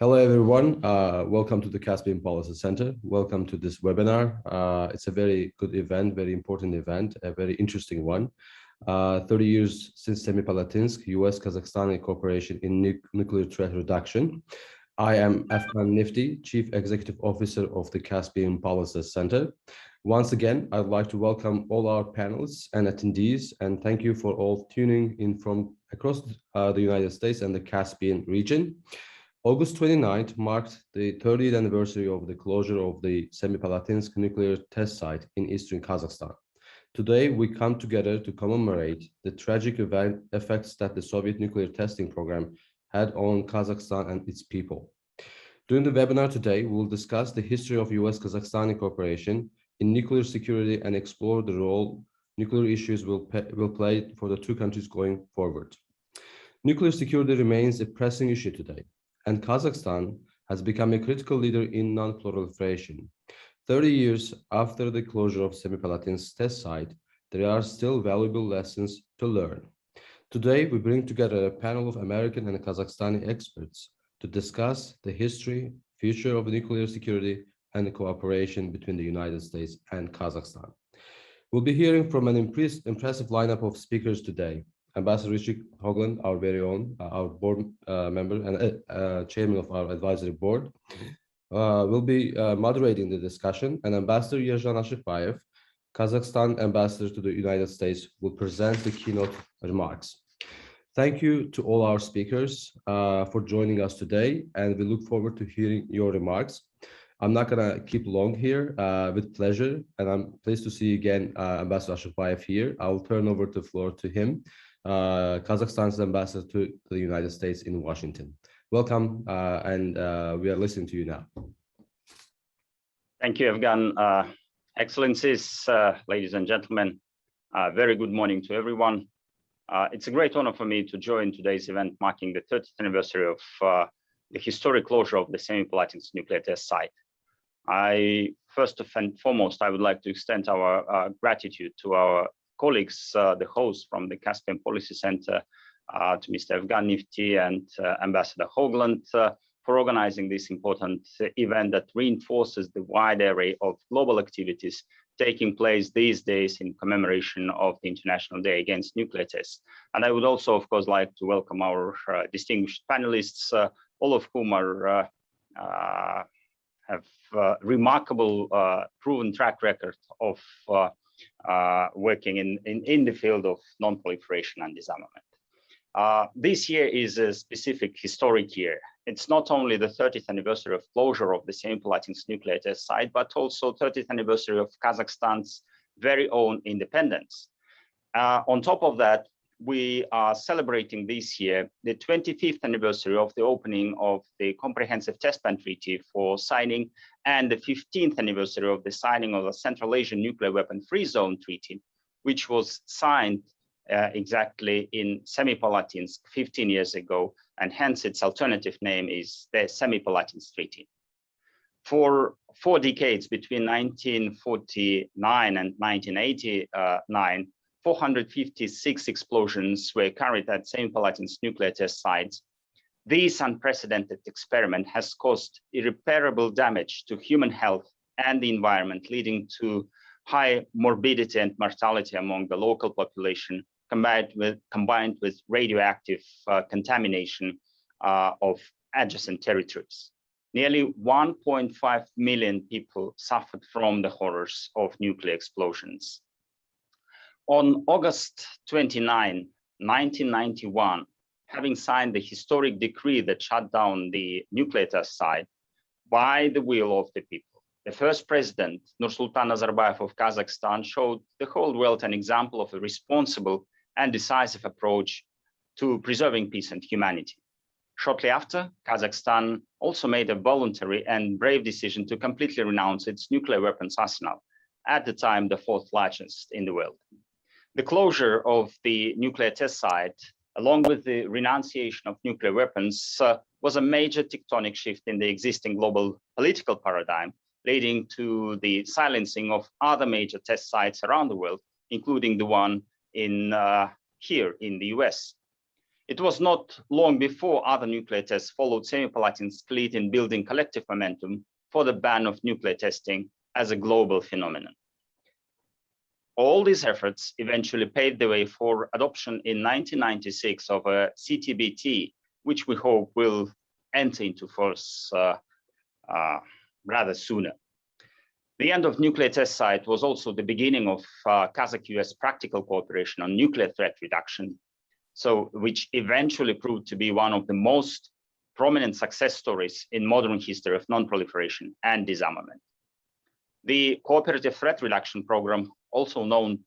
Hello, everyone. Welcome to the Caspian Policy Center. Welcome to this webinar. It's a very good event, very important event, a very interesting one. 30 years since Semipalatinsk, US-Kazakhstan cooperation in nuclear threat reduction. I am Afghan Nifty, Chief Executive Officer of the Caspian Policy Center. Once again, I'd like to welcome all our panelists and attendees, and thank you for all tuning in from across the United States and the Caspian region. August 29th marked the 30th anniversary of the closure of the Semipalatinsk nuclear test site in eastern Kazakhstan. Today, we come together to commemorate the tragic effects that the Soviet nuclear testing program had on Kazakhstan and its people. During the webinar today, we'll discuss the history of US-Kazakhstan cooperation in nuclear security and explore the role nuclear issues will play for the two countries going forward. Nuclear security remains a pressing issue today, and Kazakhstan has become a critical leader in non-proliferation. 30 years after the closure of Semipalatinsk test site, there are still valuable lessons to learn. Today, we bring together a panel of American and Kazakhstani experts to discuss the history, future of nuclear security, and the cooperation between the United States and Kazakhstan. We'll be hearing from an impressive lineup of speakers today. Ambassador Richard Hoagland, our very own, our board member and chairman of our advisory board, will be moderating the discussion, and Ambassador Yerzhan Ashifbayev, Kazakhstan ambassador to the United States, will present the keynote remarks. Thank you to all our speakers for joining us today, and we look forward to hearing your remarks. I'm not going to keep long here, with pleasure, and I'm pleased to see you again, Ambassador Ashifbayev here. I'll turn over the floor to him, Kazakhstan's ambassador to the United States in Washington. Welcome, and we are listening to you now. Thank you, Afghan. Excellencies, ladies and gentlemen, very good morning to everyone. It's a great honor for me to join today's event marking the 30th anniversary of the historic closure of the Semipalatinsk nuclear test site. First and foremost, I would like to extend our gratitude to our colleagues, the hosts from the Caspian Policy Center, to Mr. Afghan Nifty and Ambassador Hoagland for organizing this important event that reinforces the wide array of global activities taking place these days in commemoration of the International Day Against Nuclear Tests. And I would also, of course, like to welcome our distinguished panelists, all of whom are have remarkable proven track record of working in the field of non-proliferation and disarmament. This year is a specific historic year. It's not only the 30th anniversary of closure of the Semipalatinsk nuclear test site, but also 30th anniversary of Kazakhstan's very own independence. On top of that, we are celebrating this year the 25th anniversary of the opening of the Comprehensive Test Ban Treaty for signing and the 15th anniversary of the signing of the Central Asian Nuclear Weapon Free Zone Treaty, which was signed exactly in Semipalatinsk 15 years ago, and hence its alternative name is the Semipalatinsk Treaty. For 4 decades, between 1949 and 1989, 456 explosions were carried at Semipalatinsk nuclear test sites. This unprecedented experiment has caused irreparable damage to human health and the environment, leading to high morbidity and mortality among the local population, combined with radioactive contamination of adjacent territories. Nearly 1.5 million people suffered from the horrors of nuclear explosions. On August 29, 1991, having signed the historic decree that shut down the nuclear test site by the will of the people, the first president, Nursultan Nazarbayev of Kazakhstan, showed the whole world an example of a responsible and decisive approach to preserving peace and humanity. Shortly after, Kazakhstan also made a voluntary and brave decision to completely renounce its nuclear weapons arsenal, at the time the 4th largest in the world. The closure of the nuclear test site, along with the renunciation of nuclear weapons, was a major tectonic shift in the existing global political paradigm, leading to the silencing of other major test sites around the world, including the one here in the US. It was not long before other nuclear tests followed Semipalatinsk lead in building collective momentum for the ban of nuclear testing as a global phenomenon. All these efforts eventually paved the way for adoption in 1996 of a CTBT, which we hope will enter into force rather sooner. The end of nuclear test site was also the beginning of Kazakh-US practical cooperation on nuclear threat reduction, which eventually proved to be one of the most prominent success stories in modern history of non-proliferation and disarmament. The Cooperative Threat Reduction Program, also known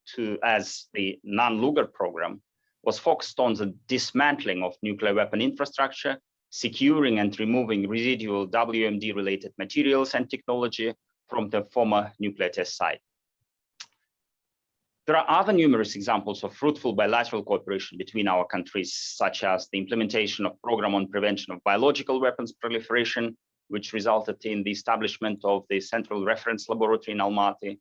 as the Non-Lugar Program, was focused on the dismantling of nuclear weapon infrastructure, securing and removing residual WMD-related materials and technology from the former nuclear test site. There are other numerous examples of fruitful bilateral cooperation between our countries, such as the implementation of program on prevention of biological weapons proliferation, which resulted in the establishment of the Central Reference Laboratory in Almaty,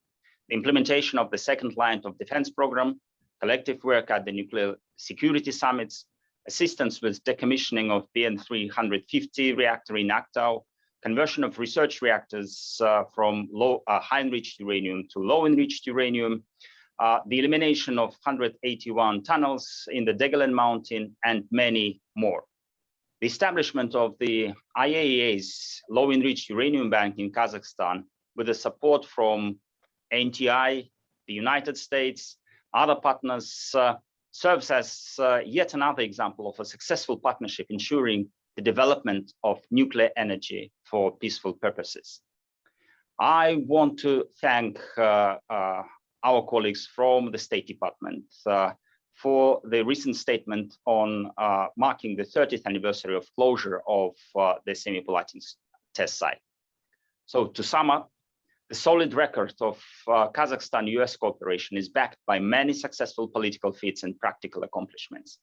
the implementation of the second line of defense program, collective work at the nuclear security summits, assistance with decommissioning of BN350 reactor in Aktau, conversion of research reactors from high-enriched uranium to low-enriched uranium, the elimination of 181 tunnels in the Degelen Mountain, and many more. The establishment of the IAEA's low-enriched uranium bank in Kazakhstan, with the support from NTI, the United States, other partners, serves as yet another example of a successful partnership ensuring the development of nuclear energy for peaceful purposes. I want to thank our colleagues from the State Department for the recent statement on marking the 30th anniversary of closure of the Semipalatinsk test site. So to sum up, the solid record of Kazakhstan-US cooperation is backed by many successful political feats and practical accomplishments.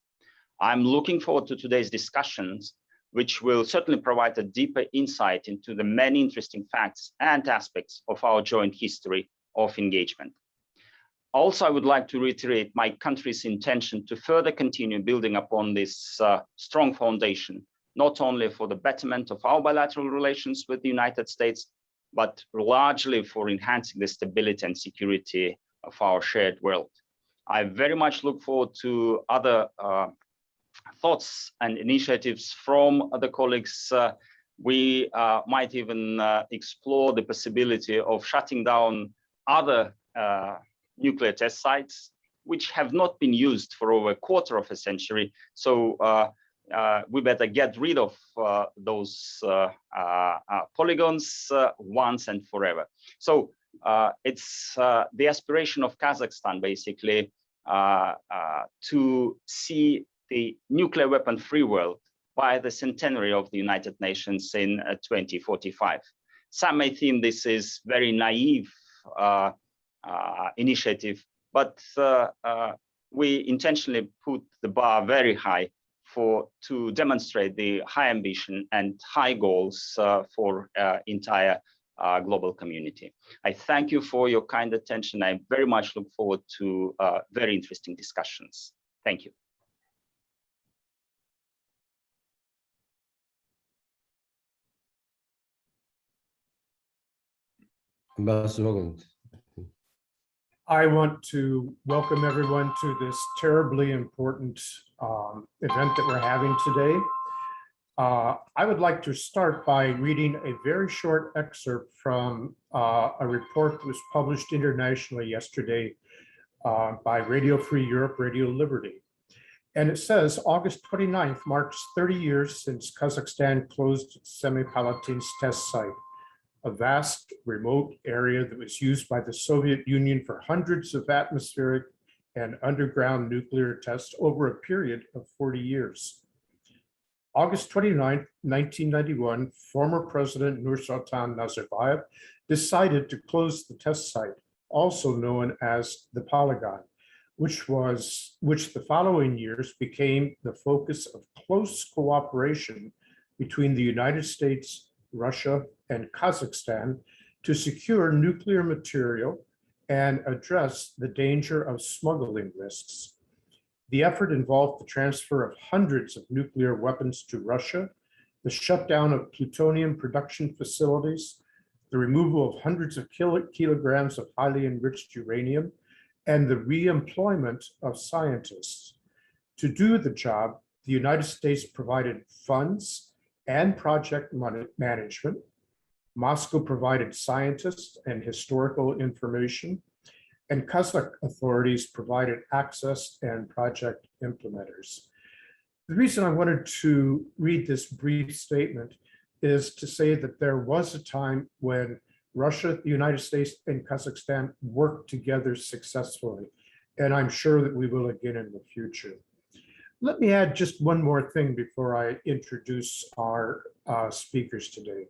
I'm looking forward to today's discussions, which will certainly provide a deeper insight into the many interesting facts and aspects of our joint history of engagement. Also, I would like to reiterate my country's intention to further continue building upon this strong foundation, not only for the betterment of our bilateral relations with the United States, but largely for enhancing the stability and security of our shared world. I very much look forward to other thoughts and initiatives from other colleagues. We might even explore the possibility of shutting down other nuclear test sites, which have not been used for over a quarter of a century. So we better get rid of those polygons once and forever. So it's the aspiration of Kazakhstan, basically, to see the nuclear weapon-free world by the centenary of the United Nations in 2045. Some may think this is very naive initiative, but we intentionally put the bar very high to demonstrate the high ambition and high goals for entire global community. I thank you for your kind attention. I very much look forward to very interesting discussions. Thank you. Ambassador Hoagland. I want to welcome everyone to this terribly important event that we're having today. I would like to start by reading a very short excerpt from a report that was published internationally yesterday by Radio Free Europe, Radio Liberty. And it says, August 29th marks 30 years since Kazakhstan closed Semipalatinsk test site, a vast remote area that was used by the Soviet Union for hundreds of atmospheric and underground nuclear tests over a period of 40 years. August 29, 1991, former President Nursultan Nazarbayev decided to close the test site, also known as the Polygon, which the following years became the focus of close cooperation between the United States, Russia, and Kazakhstan to secure nuclear material and address the danger of smuggling risks. The effort involved the transfer of hundreds of nuclear weapons to Russia, the shutdown of plutonium production facilities, the removal of hundreds of kilograms of highly enriched uranium, and the re-employment of scientists. To do the job, the United States provided funds and project management. Moscow provided scientists and historical information, and Kazakh authorities provided access and project implementers. The reason I wanted to read this brief statement is to say that there was a time when Russia, the United States, and Kazakhstan worked together successfully, and I'm sure that we will again in the future. Let me add just one more thing before I introduce our speakers today.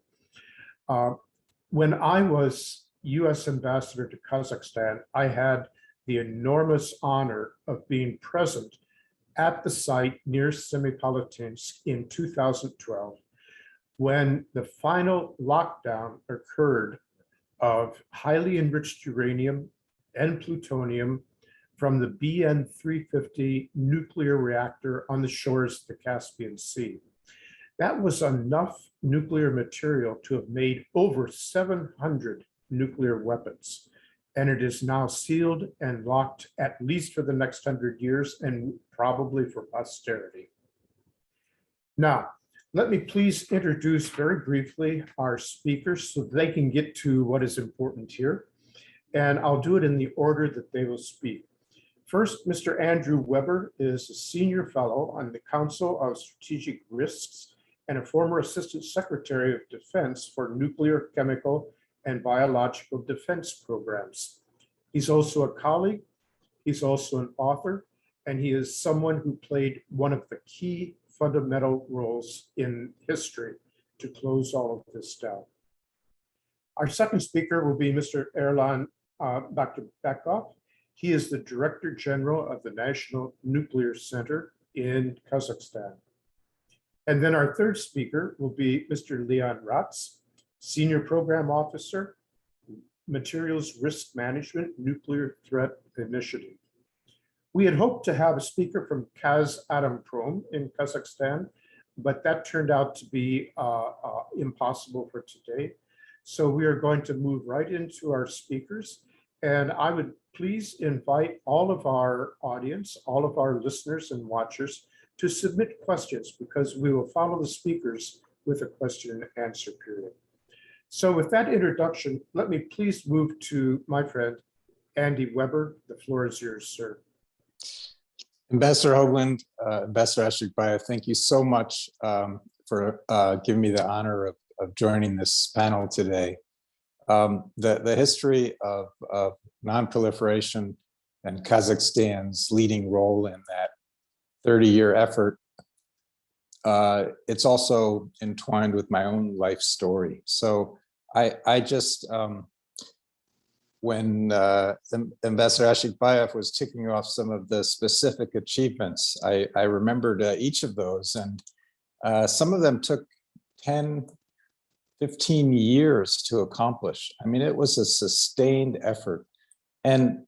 When I was US Ambassador to Kazakhstan, I had the enormous honor of being present at the site near Semipalatinsk in 2012, when the final lockdown occurred of highly enriched uranium and plutonium from the BN-350 nuclear reactor on the shores of the Caspian Sea. That was enough nuclear material to have made over 700 nuclear weapons. And it is now sealed and locked at least for the next 100 years and probably for posterity. Now, let me please introduce very briefly our speakers so they can get to what is important here. And I'll do it in the order that they will speak. First, Mr. Andrew Weber is a senior fellow on the Council of Strategic Risks and a former Assistant Secretary of Defense for Nuclear, Chemical, and Biological Defense Programs. He's also a colleague, he's also an author, and he is someone who played one of the key fundamental roles in history to close all of this down. Our second speaker will be Mr. Erlan Bakov. He is the Director General of the National Nuclear Center in Kazakhstan. And then our third speaker will be Mr. Leon Ratz, Senior Program Officer, Materials Risk Management, Nuclear Threat Initiative. We had hoped to have a speaker from Kazatomprom in Kazakhstan, but that turned out to be impossible for today. So we are going to move right into our speakers. And I would please invite all of our audience, all of our listeners and watchers to submit questions, because we will follow the speakers with a question and answer period. So with that introduction, let me please move to my friend, Andy Weber. The floor is yours, sir. Ambassador Hoagland, Ambassador Ashikbayev, thank you so much for giving me the honor of joining this panel today. The history of non-proliferation and Kazakhstan's leading role in that 30-year effort, it's also entwined with my own life story. So I just, when Ambassador Ashikbayev was ticking off some of the specific achievements, I remembered each of those, and some of them took 10, 15 years to accomplish. I mean, it was a sustained effort. And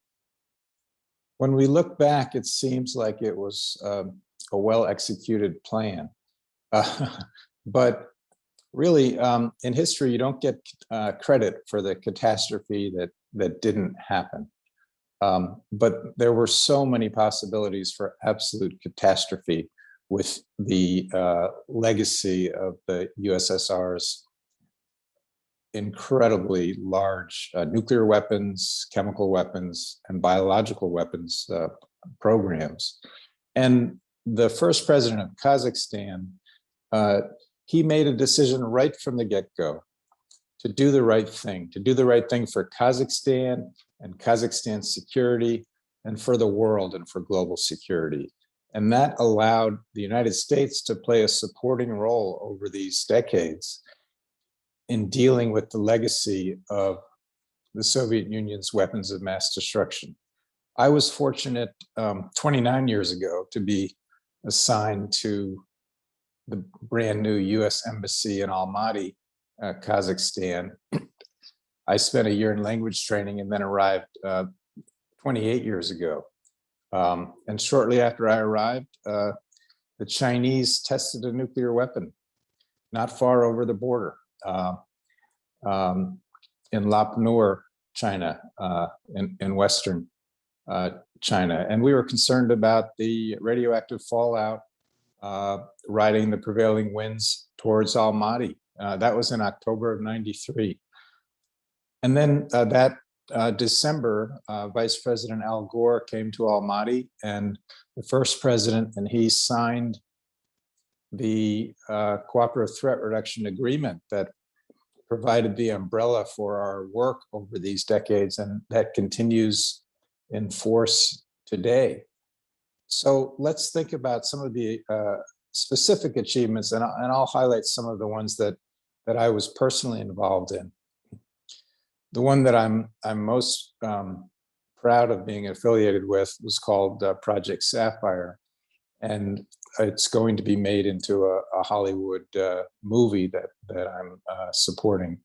when we look back, it seems like it was a well-executed plan. But really, in history, you don't get credit for the catastrophe that didn't happen. But there were so many possibilities for absolute catastrophe with the legacy of the USSR's incredibly large nuclear weapons, chemical weapons, and biological weapons programs. And the first president of Kazakhstan, he made a decision right from the get-go to do the right thing for Kazakhstan and Kazakhstan's security, and for the world and for global security. And that allowed the United States to play a supporting role over these decades in dealing with the legacy of the Soviet Union's weapons of mass destruction. I was fortunate 29 years ago to be assigned to the brand new US Embassy in Almaty, Kazakhstan. I spent a year in language training and then arrived 28 years ago. And shortly after I arrived, the Chinese tested a nuclear weapon not far over the border in Lap Nur, China, in Western China. And we were concerned about the radioactive fallout riding the prevailing winds towards Almaty. That was in October of '93. And then that December, Vice President Al Gore came to Almaty, and the first president and he signed the Cooperative Threat Reduction Agreement that provided the umbrella for our work over these decades, and that continues in force today. So let's think about some of the specific achievements, and I'll highlight some of the ones that I was personally involved in. The one that I'm most proud of being affiliated with was called Project Sapphire, and it's going to be made into a Hollywood movie that I'm supporting.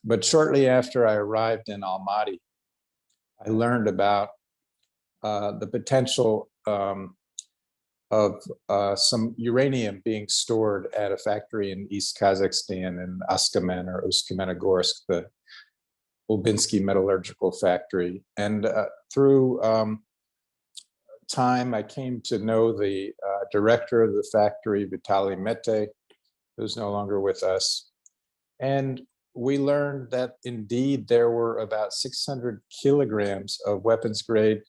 But shortly after I arrived in Almaty, I learned about the potential of some uranium being stored at a factory in East Kazakhstan in Askamen or Ust-Kamenogorsk, the Ulbinsky Metallurgical Factory. And through time, I came to know the director of the factory, Vitaly Mete, who's no longer with us. And we learned that indeed there were about 600 kilograms of weapons grade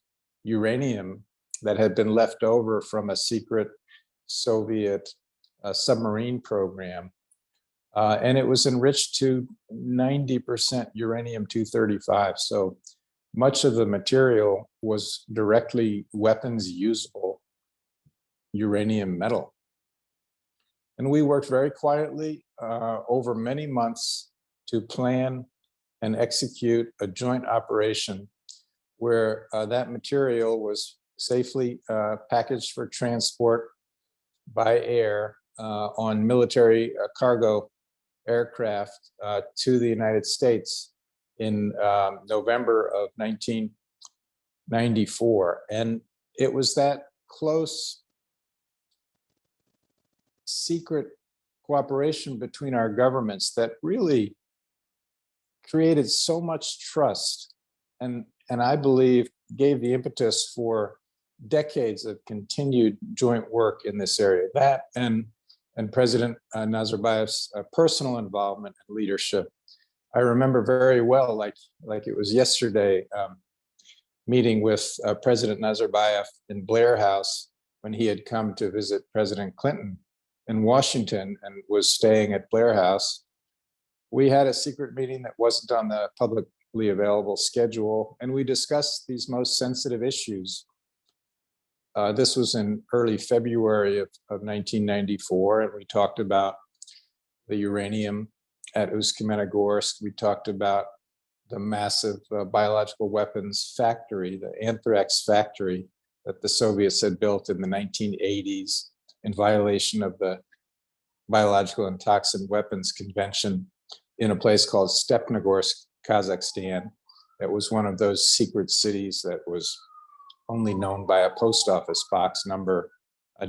uranium that had been left over from a secret Soviet submarine program. And it was enriched to 90% uranium-235. So much of the material was directly weapons usable uranium metal. And we worked very quietly over many months to plan and execute a joint operation where that material was safely packaged for transport by air on military cargo aircraft to the United States in November of 1994. And it was that close secret cooperation between our governments that really created so much trust and I believe gave the impetus for decades of continued joint work in this area. That and President Nazarbayev's personal involvement and leadership. I remember very well, like it was yesterday, meeting with President Nazarbayev in Blair House when he had come to visit President Clinton in Washington and was staying at Blair House. We had a secret meeting that wasn't on the publicly available schedule, and we discussed these most sensitive issues. This was in early February of 1994, and we talked about the uranium at Ust-Kamenogorsk. We talked about the massive biological weapons factory, the anthrax factory that the Soviets had built in the 1980s in violation of the Biological and Toxin Weapons Convention in a place called Stepnogorsk, Kazakhstan. That was one of those secret cities that was only known by a post office box number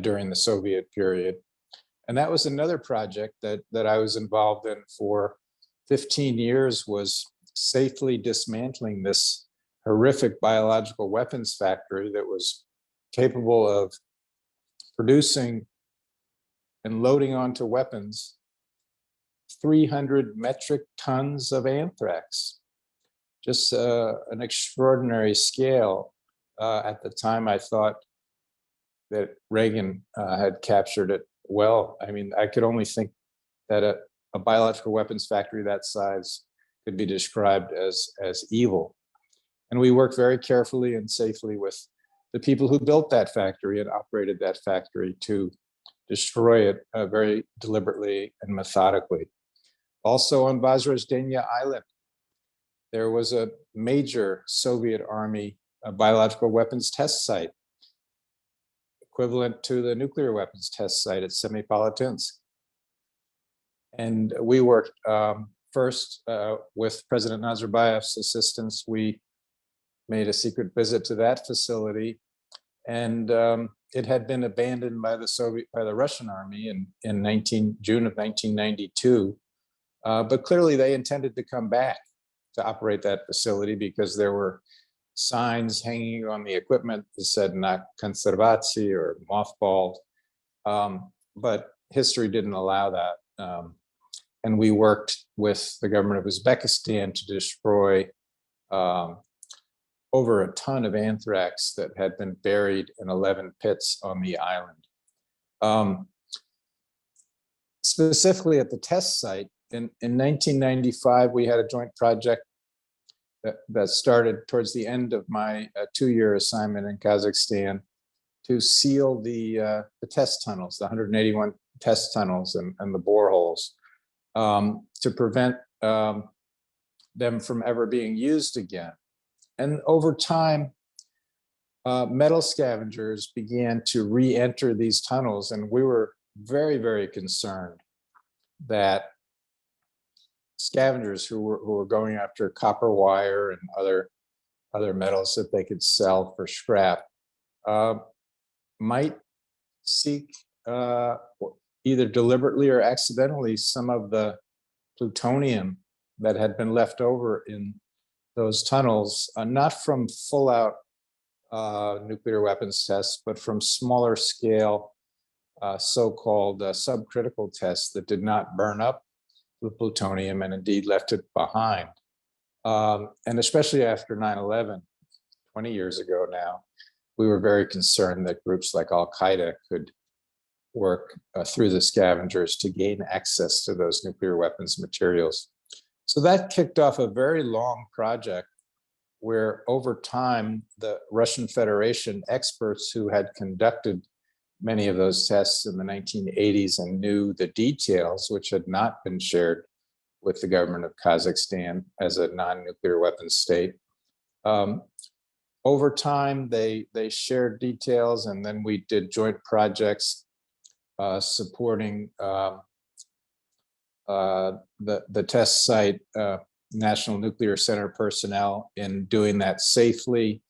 during the Soviet period. And that was another project that I was involved in for 15 years, was safely dismantling this horrific biological weapons factory that was capable of producing and loading onto weapons 300 metric tons of anthrax. Just an extraordinary scale. At the time, I thought that Reagan had captured it well. I mean, I could only think that a biological weapons factory that size could be described as evil. And we worked very carefully and safely with the people who built that factory and operated that factory to destroy it very deliberately and methodically. Also on Vozrojdeniya Island, there was a major Soviet Army biological weapons test site, equivalent to the nuclear weapons test site at Semipalatinsk. And we worked first with President Nazarbayev's assistance. We made a secret visit to that facility and it had been abandoned by the Russian army in June of 1992. But clearly they intended to come back to operate that facility because there were signs hanging on the equipment that said not conservacji or mothballed. But history didn't allow that. And we worked with the government of Uzbekistan to destroy over a ton of anthrax that had been buried in 11 pits on the island. Specifically at the test site, in 1995, we had a joint project that started towards the end of my 2-year assignment in Kazakhstan to seal the test tunnels, the 181 test tunnels and the boreholes, to prevent them from ever being used again. And over time, metal scavengers began to re-enter these tunnels, and we were very, very concerned that scavengers who were going after copper wire and other metals that they could sell for scrap might seek either deliberately or accidentally some of the plutonium that had been left over in those tunnels, not from full out nuclear weapons tests, but from smaller scale so-called subcritical tests that did not burn up the plutonium and indeed left it behind. And especially after 9/11, 20 years ago now, we were very concerned that groups like Al-Qaeda could work through the scavengers to gain access to those nuclear weapons materials. So that kicked off a very long project where over time, the Russian Federation experts who had conducted many of those tests in the 1980s and knew the details, which had not been shared with the government of Kazakhstan as a non-nuclear weapons state. Over time, they shared details, and then we did joint projects supporting the test site National Nuclear Center personnel in doing that safely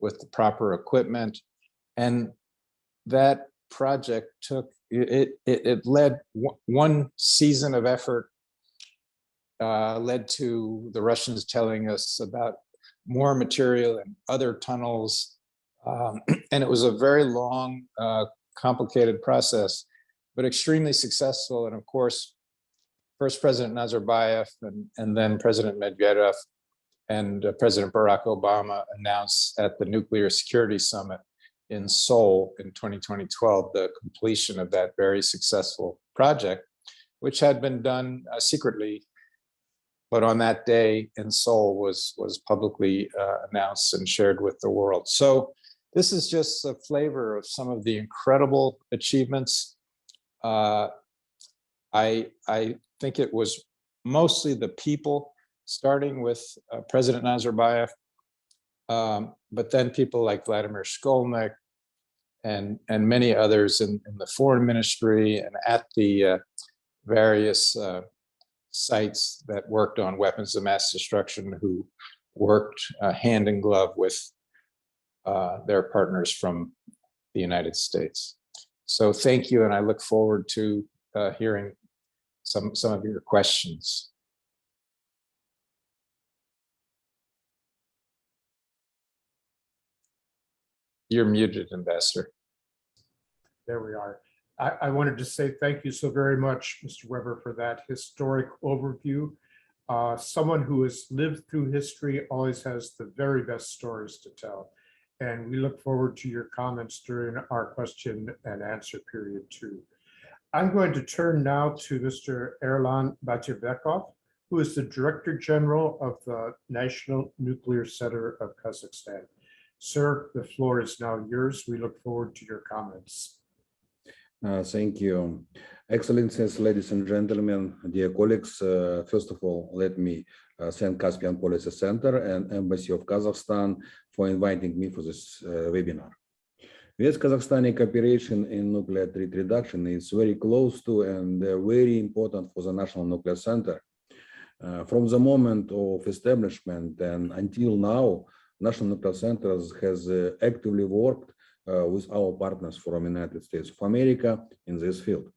with the proper equipment. And that project took, it led one season of effort, led to the Russians telling us about more material and other tunnels. And it was a very long, complicated process, but extremely successful. And of course, first President Nazarbayev and then President Medvedev and President Barack Obama announced at the Nuclear Security Summit in Seoul in 2012 the completion of that very successful project, which had been done secretly, but on that day in Seoul was publicly announced and shared with the world. So this is just a flavor of some of the incredible achievements. I think it was mostly the people, starting with President Nazarbayev, but then people like Vladimir Shkolnik and many others in the foreign ministry and at the various sites that worked on weapons of mass destruction, who worked hand in glove with their partners from the United States. So thank you, and I look forward to hearing some of your questions. You're muted, Ambassador. There we are. I wanted to say thank you so very much, Mr. Weber, for that historic overview. Someone who has lived through history always has the very best stories to tell. And we look forward to your comments during our question and answer period too. I'm going to turn now to Mr. Erlan Batyrbekov, who is the Director General of the National Nuclear Center of Kazakhstan. Sir, the floor is now yours. We look forward to your comments. Thank you. Excellencies, ladies and gentlemen, dear colleagues, first of all, let me thank Caspian Policy Center and Embassy of Kazakhstan for inviting me for this webinar. US-Kazakhstani cooperation in nuclear threat reduction is very close to and very important for the National Nuclear Center. From the moment of establishment and until now, National Nuclear Center has actively worked with our partners from the United States of America in this field.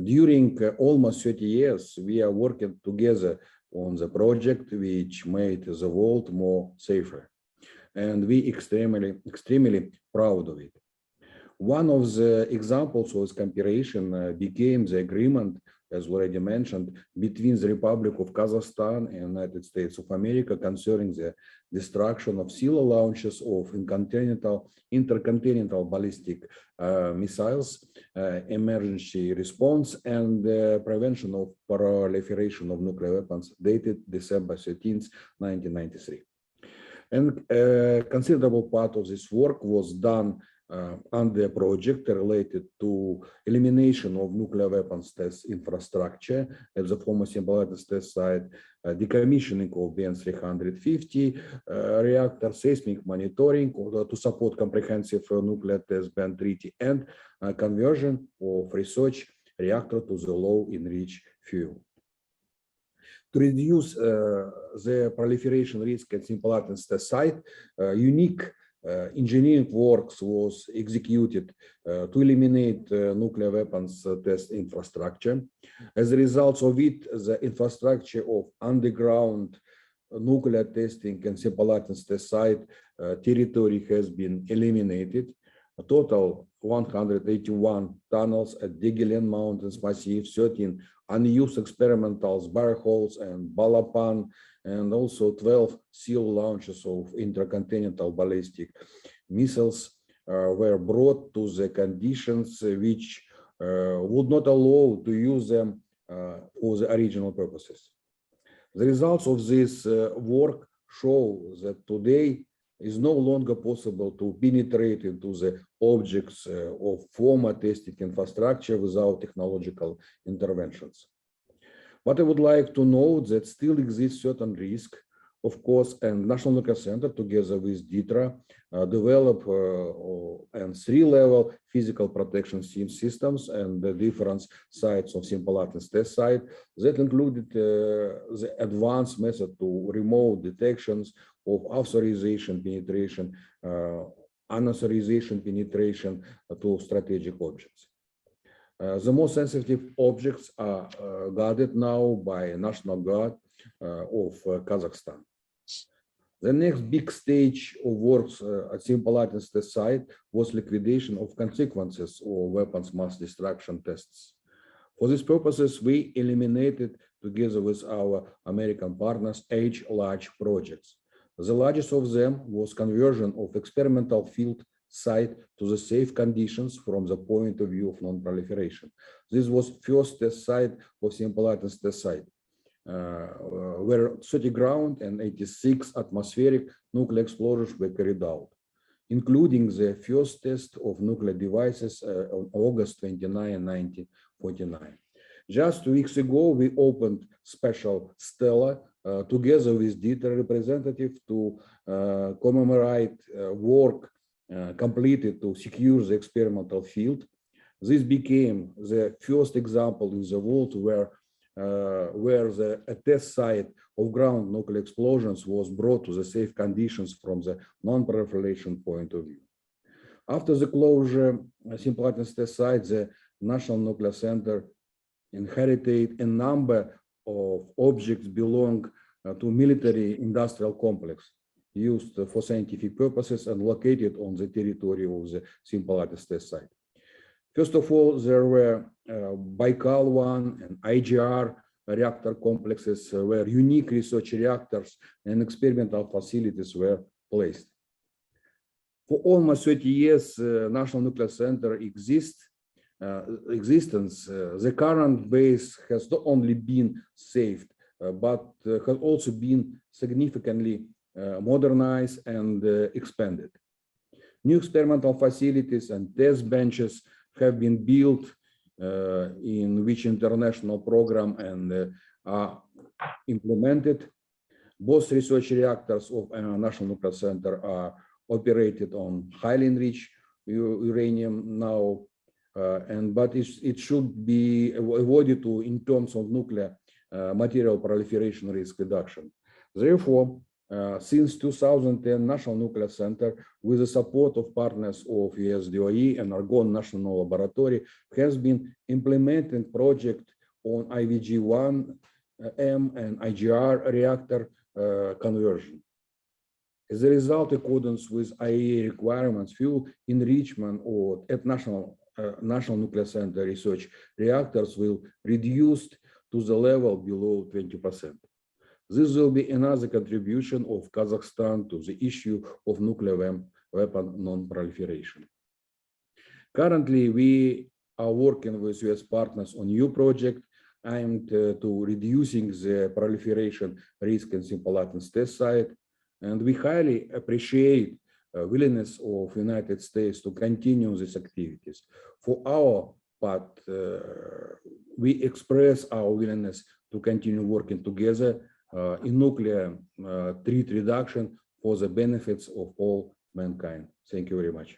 During almost 30 years, we are working together on the project which made the world more safer. And we extremely proud of it. One of the examples of this cooperation became the agreement, as already mentioned, between the Republic of Kazakhstan and United States of America concerning the destruction of silo launches of intercontinental ballistic missiles, emergency response, and prevention of proliferation of nuclear weapons, dated December 13, 1993. And a considerable part of this work was done under a project related to elimination of nuclear weapons test infrastructure at the former Semipalatinsk test site, decommissioning of the N350 reactor, seismic monitoring to support comprehensive nuclear test ban treaty, and conversion of research reactor to the low enriched fuel. To reduce the proliferation risk at Semipalatinsk test site, unique engineering works was executed to eliminate nuclear weapons test infrastructure. As a result of it, the infrastructure of underground nuclear testing and Semipalatinsk test site territory has been eliminated. A total 181 tunnels at Degelen Mountains Massif, 13 unused experimental boreholes and Balapan, and also 12 seal launches of intercontinental ballistic missiles were brought to the conditions which would not allow to use them for the original purposes. The results of this work show that today is no longer possible to penetrate into the objects of former testing infrastructure without technological interventions. But I would like to note that still exists certain risk, of course, and National Nuclear Center, together with DITRA, develop and three-level physical protection systems and the different sites of Semipalatinsk test site that included the advanced method to remote detections of authorization penetration, unauthorization penetration to strategic objects. The most sensitive objects are guarded now by National Guard of Kazakhstan. The next big stage of works at Semipalatinsk test site was liquidation of consequences of weapons mass destruction tests. For these purposes, we eliminated, together with our American partners, 8 large projects. The largest of them was conversion of experimental field site to the safe conditions from the point of view of non-proliferation. This was first test site of Semipalatinsk test site, where 30 ground and 86 atmospheric nuclear explosions were carried out, including the first test of nuclear devices on August 29, 1949. Just 2 weeks ago, we opened special Stella together with DITRA representative to commemorate work completed to secure the experimental field. This became the first example in the world where a test site of ground nuclear explosions was brought to the safe conditions from the non-proliferation point of view. After the closure, Semipalatinsk test site, the National Nuclear Center inherited a number of objects belong to military industrial complex used for scientific purposes and located on the territory of the Semipalatinsk test site. First of all, there were Baikal 1 and IGR reactor complexes where unique research reactors and experimental facilities were placed. For almost 30 years, National Nuclear Center existence, the current base has not only been saved, but has also been significantly modernized and expanded. New experimental facilities and test benches have been built in which international program and are implemented. Both research reactors of National Nuclear Center are operated on highly enriched uranium now, but it should be avoided in terms of nuclear material proliferation risk reduction. Therefore, Since 2010, National Nuclear Center, with the support of partners of US DOE and Argonne National Laboratory, has been implementing project on IVG-1 M and IGR reactor conversion. As a result, accordance with IAEA requirements, fuel enrichment at National Nuclear Center research reactors will reduce to the level below 20%. This will be another contribution of Kazakhstan to the issue of nuclear weapon non-proliferation. Currently, we are working with US partners on new project aimed to reducing the proliferation risk in Semipalatinsk test site. And we highly appreciate willingness of United States to continue these activities. For our part, we express our willingness to continue working together in nuclear threat reduction for the benefits of all mankind. Thank you very much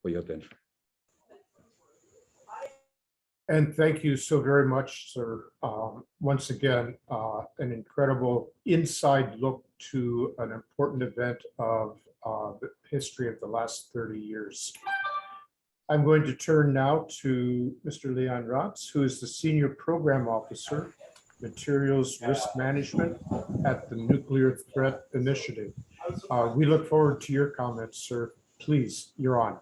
for your attention. And thank you so very much, sir. Once again, an incredible inside look to an important event of the history of the last 30 years. I'm going to turn now to Mr. Leon Ratz, who is the Senior Program Officer, Materials Risk Management at the Nuclear Threat Initiative. We look forward to your comments, sir. Please, you're on.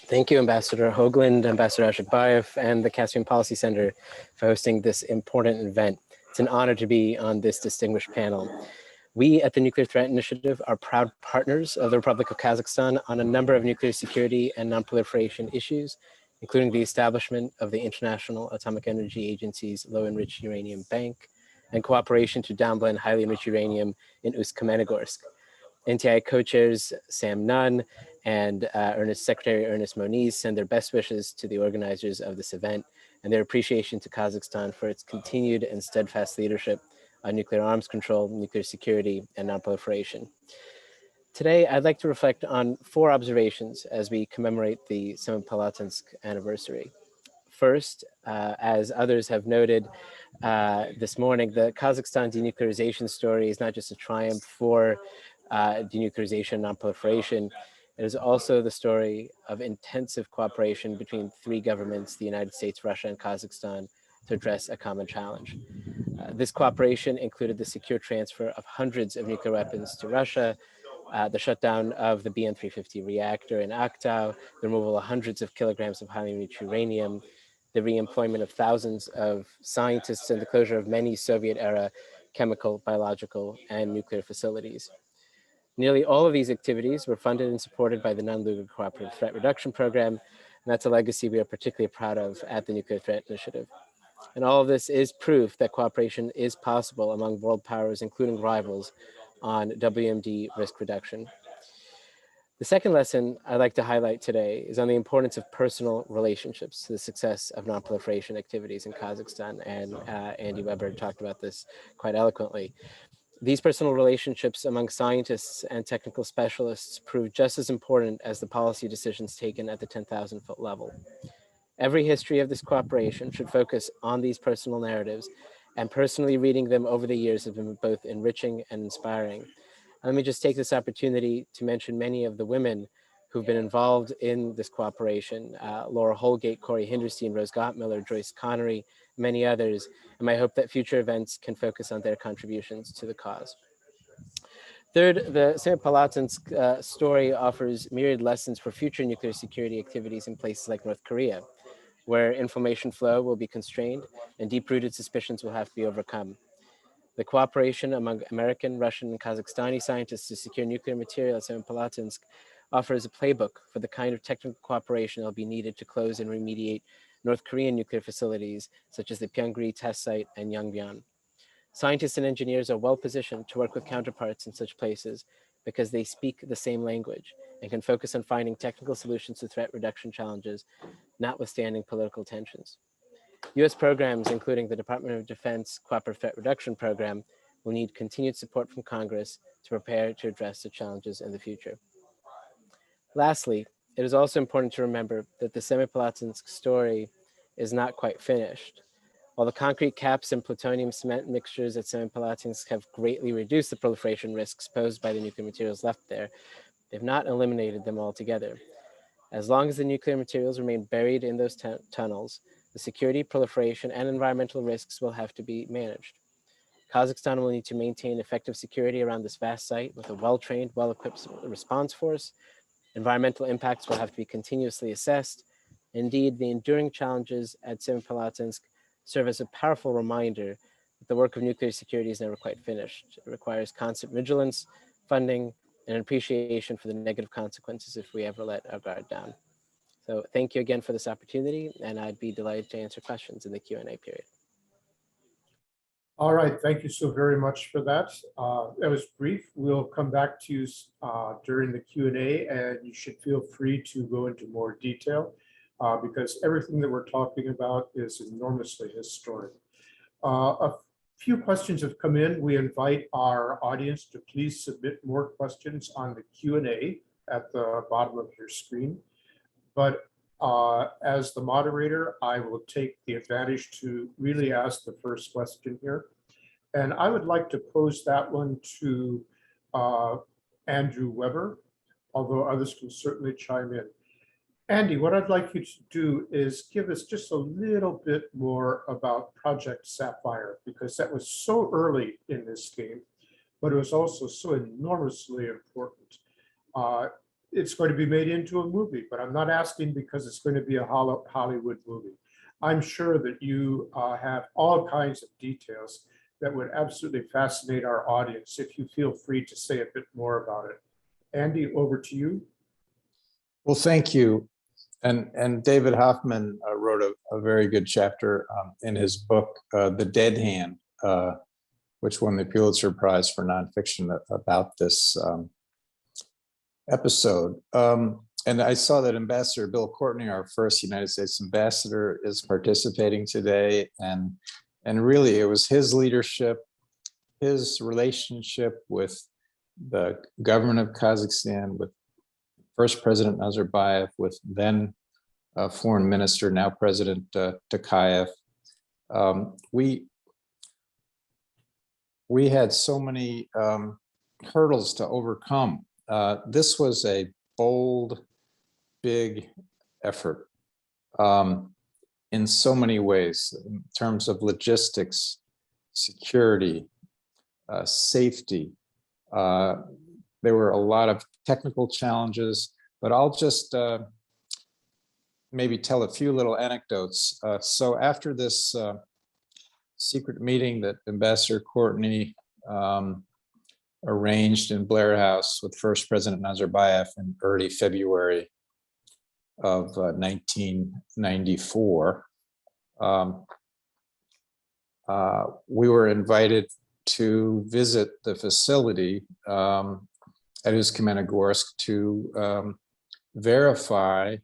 Thank you, Ambassador Hoagland, Ambassador Ashikbayev, and the Caspian Policy Center for hosting this important event. It's an honor to be on this distinguished panel. We at the Nuclear Threat Initiative are proud partners of the Republic of Kazakhstan on a number of nuclear security and non-proliferation issues, including the establishment of the International Atomic Energy Agency's Low Enriched Uranium Bank and cooperation to downblend highly enriched uranium in Ust-Kamenogorsk. NTI co-chairs Sam Nunn and Secretary Ernest Moniz send their best wishes to the organizers of this event and their appreciation to Kazakhstan for its continued and steadfast leadership on nuclear arms control, nuclear security, and non-proliferation. Today, I'd like to reflect on 4 observations as we commemorate the Semipalatinsk anniversary. First, as others have noted this morning, the Kazakhstan denuclearization story is not just a triumph for denuclearization and non-proliferation. It is also the story of intensive cooperation between 3 governments, the United States, Russia, and Kazakhstan, to address a common challenge. This cooperation included the secure transfer of hundreds of nuclear weapons to Russia, the shutdown of the BN-350 reactor in Aktau, the removal of hundreds of kilograms of highly enriched uranium, the reemployment of thousands of scientists, and the closure of many Soviet-era chemical, biological, and nuclear facilities. Nearly all of these activities were funded and supported by the Non-Nuclear Cooperative Threat Reduction Program, and that's a legacy we are particularly proud of at the Nuclear Threat Initiative. And all of this is proof that cooperation is possible among world powers, including rivals, on WMD risk reduction. The second lesson I'd like to highlight today is on the importance of personal relationships to the success of non-proliferation activities in Kazakhstan, and Andy Weber talked about this quite eloquently. These personal relationships among scientists and technical specialists prove just as important as the policy decisions taken at the 10,000-foot level. Every history of this cooperation should focus on these personal narratives, and personally reading them over the years have been both enriching and inspiring. Let me just take this opportunity to mention many of the women who've been involved in this cooperation: Laura Holgate, Corey Hinderstein, Rose Gottmiller, Joyce Connery, many others, and I hope that future events can focus on their contributions to the cause. Third, the Semipalatinsk story offers myriad lessons for future nuclear security activities in places like North Korea, where information flow will be constrained and deep-rooted suspicions will have to be overcome. The cooperation among American, Russian, and Kazakhstani scientists to secure nuclear material at Semipalatinsk offers a playbook for the kind of technical cooperation that will be needed to close and remediate North Korean nuclear facilities, such as the Pyongyang test site and Yongbyon. Scientists and engineers are well positioned to work with counterparts in such places because they speak the same language and can focus on finding technical solutions to threat reduction challenges, notwithstanding political tensions. US programs, including the Department of Defense Cooperative Threat Reduction Program, will need continued support from Congress to prepare to address the challenges in the future. Lastly, it is also important to remember that the Semipalatinsk story is not quite finished. While the concrete caps and plutonium cement mixtures at Semipalatinsk have greatly reduced the proliferation risks posed by the nuclear materials left there, they've not eliminated them altogether. As long as the nuclear materials remain buried in those tunnels, the security, proliferation, and environmental risks will have to be managed. Kazakhstan will need to maintain effective security around this vast site with a well-trained, well-equipped response force. Environmental impacts will have to be continuously assessed. Indeed, the enduring challenges at Semipalatinsk serve as a powerful reminder that the work of nuclear security is never quite finished. It requires constant vigilance, funding, and appreciation for the negative consequences if we ever let our guard down. So thank you again for this opportunity, and I'd be delighted to answer questions in the Q&A period. All right, thank you so very much for that. That was brief. We'll come back to you during the Q&A, and you should feel free to go into more detail because everything that we're talking about is enormously historic. A few questions have come in. We invite our audience to please submit more questions on the Q&A at the bottom of your screen. But as the moderator, I will take the advantage to really ask the first question here. And I would like to pose that one to Andrew Weber, although others can certainly chime in. Andy, what I'd like you to do is give us just a little bit more about Project Sapphire, because that was so early in this game, but it was also so enormously important. It's going to be made into a movie, but I'm not asking because it's going to be a Hollywood movie. I'm sure that you have all kinds of details that would absolutely fascinate our audience if you feel free to say a bit more about it. Andy, over to you. Well, thank you. And David Hoffman wrote a very good chapter in his book, The Dead Hand, which won the Pulitzer Prize for nonfiction about this episode. And I saw that Ambassador Bill Courtney, our first United States ambassador, is participating today. And really, it was his leadership, his relationship with the government of Kazakhstan, with First President Nazarbayev, with then Foreign Minister, now President Tokayev. We had so many hurdles to overcome. This was a bold, big effort in so many ways, in terms of logistics, security, safety. There were a lot of technical challenges, but I'll just maybe tell a few little anecdotes. So after this secret meeting that Ambassador Courtney arranged in Blair House with First President Nazarbayev in early February of 1994, we were invited to visit the facility at Uсть-Kamenogorsk to verify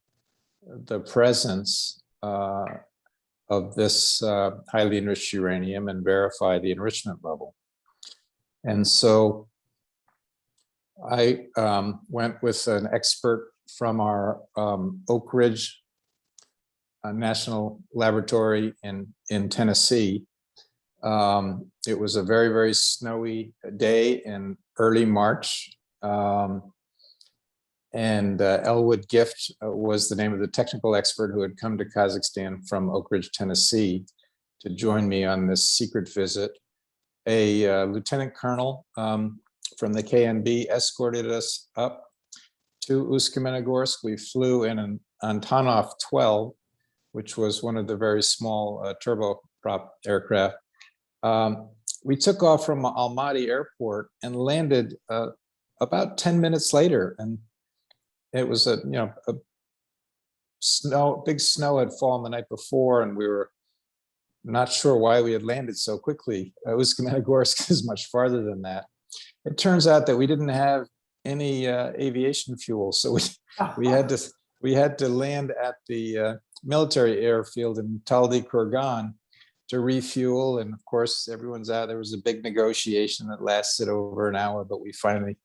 the presence of this highly enriched uranium and verify the enrichment level. And so I went with an expert from our Oak Ridge National Laboratory in Tennessee. It was a very, very snowy day in early March. And Elwood Gift was the name of the technical expert who had come to Kazakhstan from Oak Ridge, Tennessee, to join me on this secret visit. A lieutenant colonel from the KNB escorted us up to Uсть-Kamenogorsk. We flew in an Antonov 12, which was one of the very small turboprop aircraft. We took off from Almaty Airport and landed about 10 minutes later, and it was big snow had fallen the night before, and we were not sure why we had landed so quickly. Uсть-Kamenogorsk is much farther than that. It turns out that we didn't have any aviation fuel, so we had to land at the military airfield in Taldy Kurgan to refuel. And of course, everyone's out. There was a big negotiation that lasted over an hour, but we finally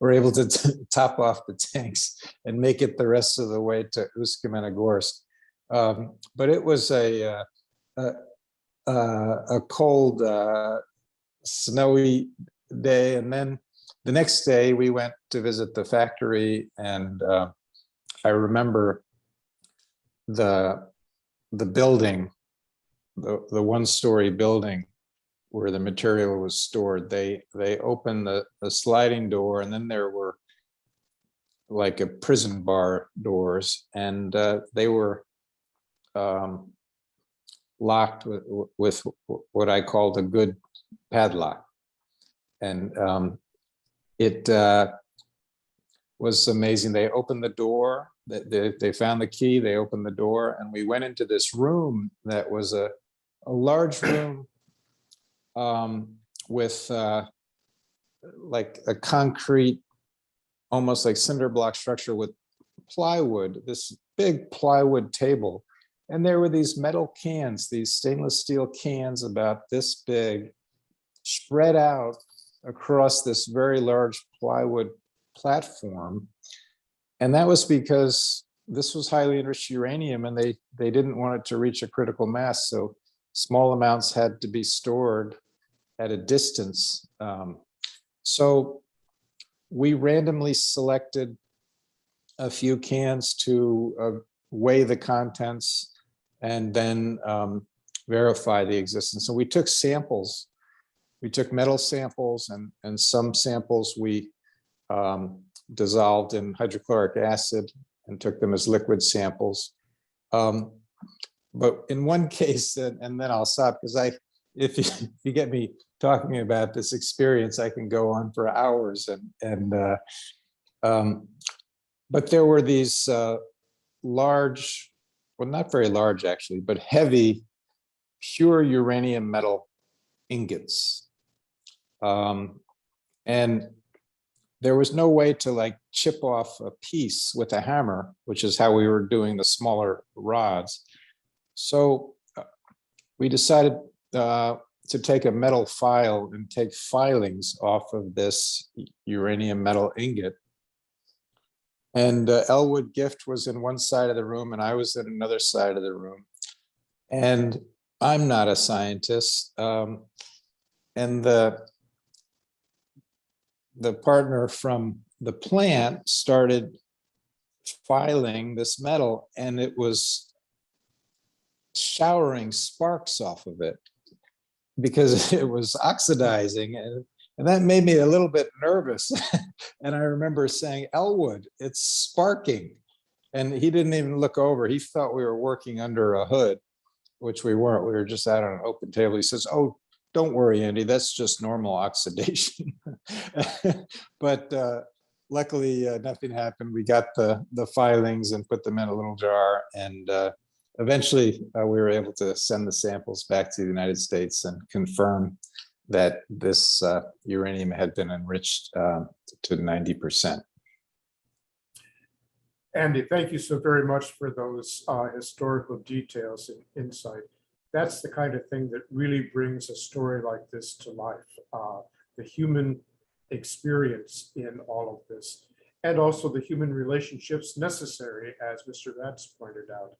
were able to top off the tanks and make it the rest of the way to Uсть-Kamenogorsk. But it was a a cold, snowy day. And then the next day we went to visit the factory, and I remember the building, the one-story building where the material was stored. They opened the sliding door, and then there were like a prison bar doors, and they were locked with what I called a good padlock. And it was amazing. They opened the door, they found the key, they opened the door, and we went into this room that was a large room with like a concrete, almost like cinder block structure with plywood, this big plywood table. And there were these metal cans, these stainless steel cans about this big, spread out across this very large plywood platform. And that was because this was highly enriched uranium, and they didn't want it to reach a critical mass. So small amounts had to be stored at a distance. So we randomly selected a few cans to weigh the contents and then verify the existence. So we took samples. We took metal samples, and some samples we dissolved in hydrochloric acid and took them as liquid samples. But in one case, and then I'll stop, because if you get me talking about this experience, I can go on for hours. But there were these large, well, not very large actually, but heavy, pure uranium metal ingots. And there was no way to like chip off a piece with a hammer, which is how we were doing the smaller rods. So we decided to take a metal file and take filings off of this uranium metal ingot. And Elwood Gift was in one side of the room, and I was in another side of the room. And I'm not a scientist. And the partner from the plant started filing this metal, and it was showering sparks off of it because it was oxidizing, and that made me a little bit nervous. And I remember saying, Elwood, it's sparking. And he didn't even look over. He thought we were working under a hood, which we weren't. We were just out on an open table. He says, oh, don't worry, Andy, that's just normal oxidation. But luckily, nothing happened. We got the filings and put them in a little jar. And eventually, we were able to send the samples back to the United States and confirm that this uranium had been enriched to 90%. Andy, thank you so very much for those historical details and insight. That's the kind of thing that really brings a story like this to life, the human experience in all of this, and also the human relationships necessary, as Mr. Vance pointed out.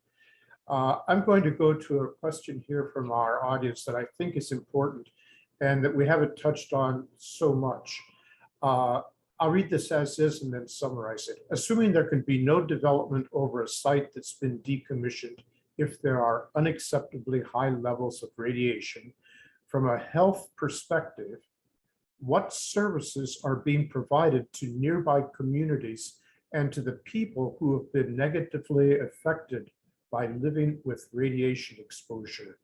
I'm going to go to a question here from our audience that I think is important and that we haven't touched on so much. I'll read this as is and then summarize it. Assuming there can be no development over a site that's been decommissioned if there are unacceptably high levels of radiation, from a health perspective, what services are being provided to nearby communities and to the people who have been negatively affected by living with radiation exposure?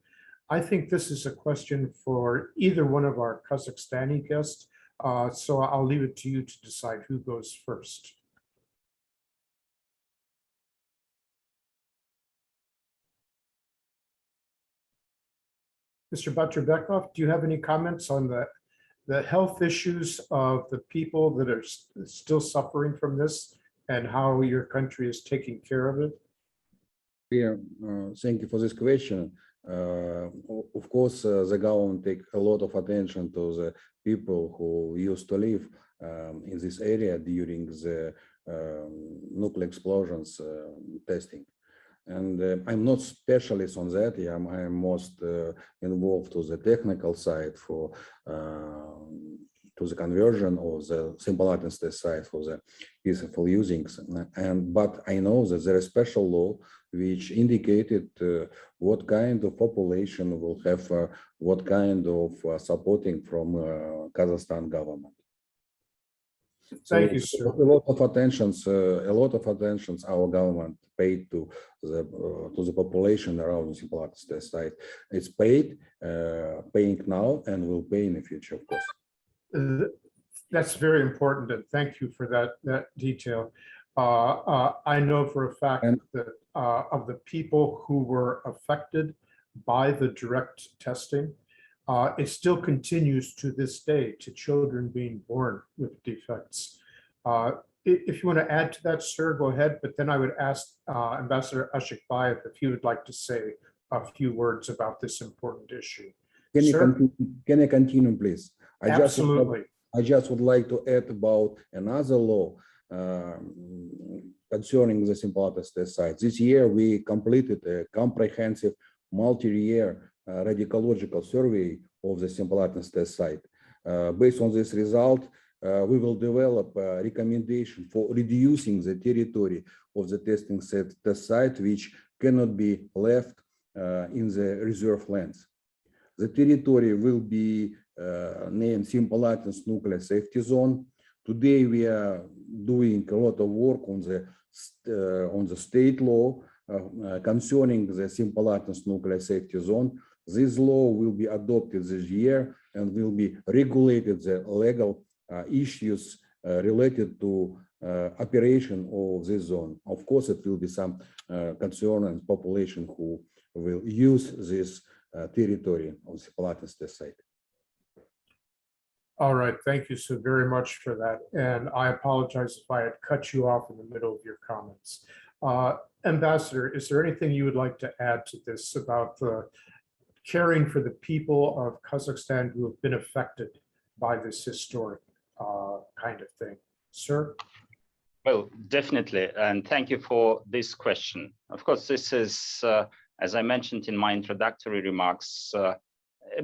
I think this is a question for either one of our Kazakhstani guests, so I'll leave it to you to decide who goes first. Mr. Batrbekov, do you have any comments on the health issues of the people that are still suffering from this and how your country is taking care of it? Yeah, thank you for this question. Of course, the government takes a lot of attention to the people who used to live in this area during the nuclear explosions testing. And I'm not specialist on that. Yeah, I'm most involved to the technical side for to the conversion of the Semipalatinsk test site for the peaceful usings. But I know that there is special law which indicated what kind of population will have what kind of supporting from Kazakhstan government. Thank you, sir. A lot of attentions our government paid to the population around the Semipalatinsk test site. It's paid, paying now, and will pay in the future, of course. That's very important, and thank you for that detail. I know for a fact that of the people who were affected by the direct testing, it still continues to this day to children being born with defects. If you want to add to that, sir, go ahead. But then I would ask Ambassador Ashikbayev if he would like to say a few words about this important issue. Can I continue, please? Absolutely. I just would like to add about another law concerning the Semipalatinsk test site. This year, we completed a comprehensive multi-year radicological survey of the Semipalatinsk test site. Based on this result, we will develop a recommendation for reducing the territory of the testing test site, which cannot be left in the reserve lands. The territory will be named Semipalatinsk Nuclear Safety Zone. Today, we are doing a lot of work on the state law concerning the Semipalatinsk Nuclear Safety Zone. This law will be adopted this year and will be regulated the legal issues related to operation of this zone. Of course, it will be some concern and population who will use this territory of the Semipalatinsk test site. All right, thank you so very much for that. And I apologize if I had cut you off in the middle of your comments. Ambassador, is there anything you would like to add to this about the caring for the people of Kazakhstan who have been affected by this historic kind of thing? Sir? Well, definitely. And thank you for this question. Of course, this is, as I mentioned in my introductory remarks, a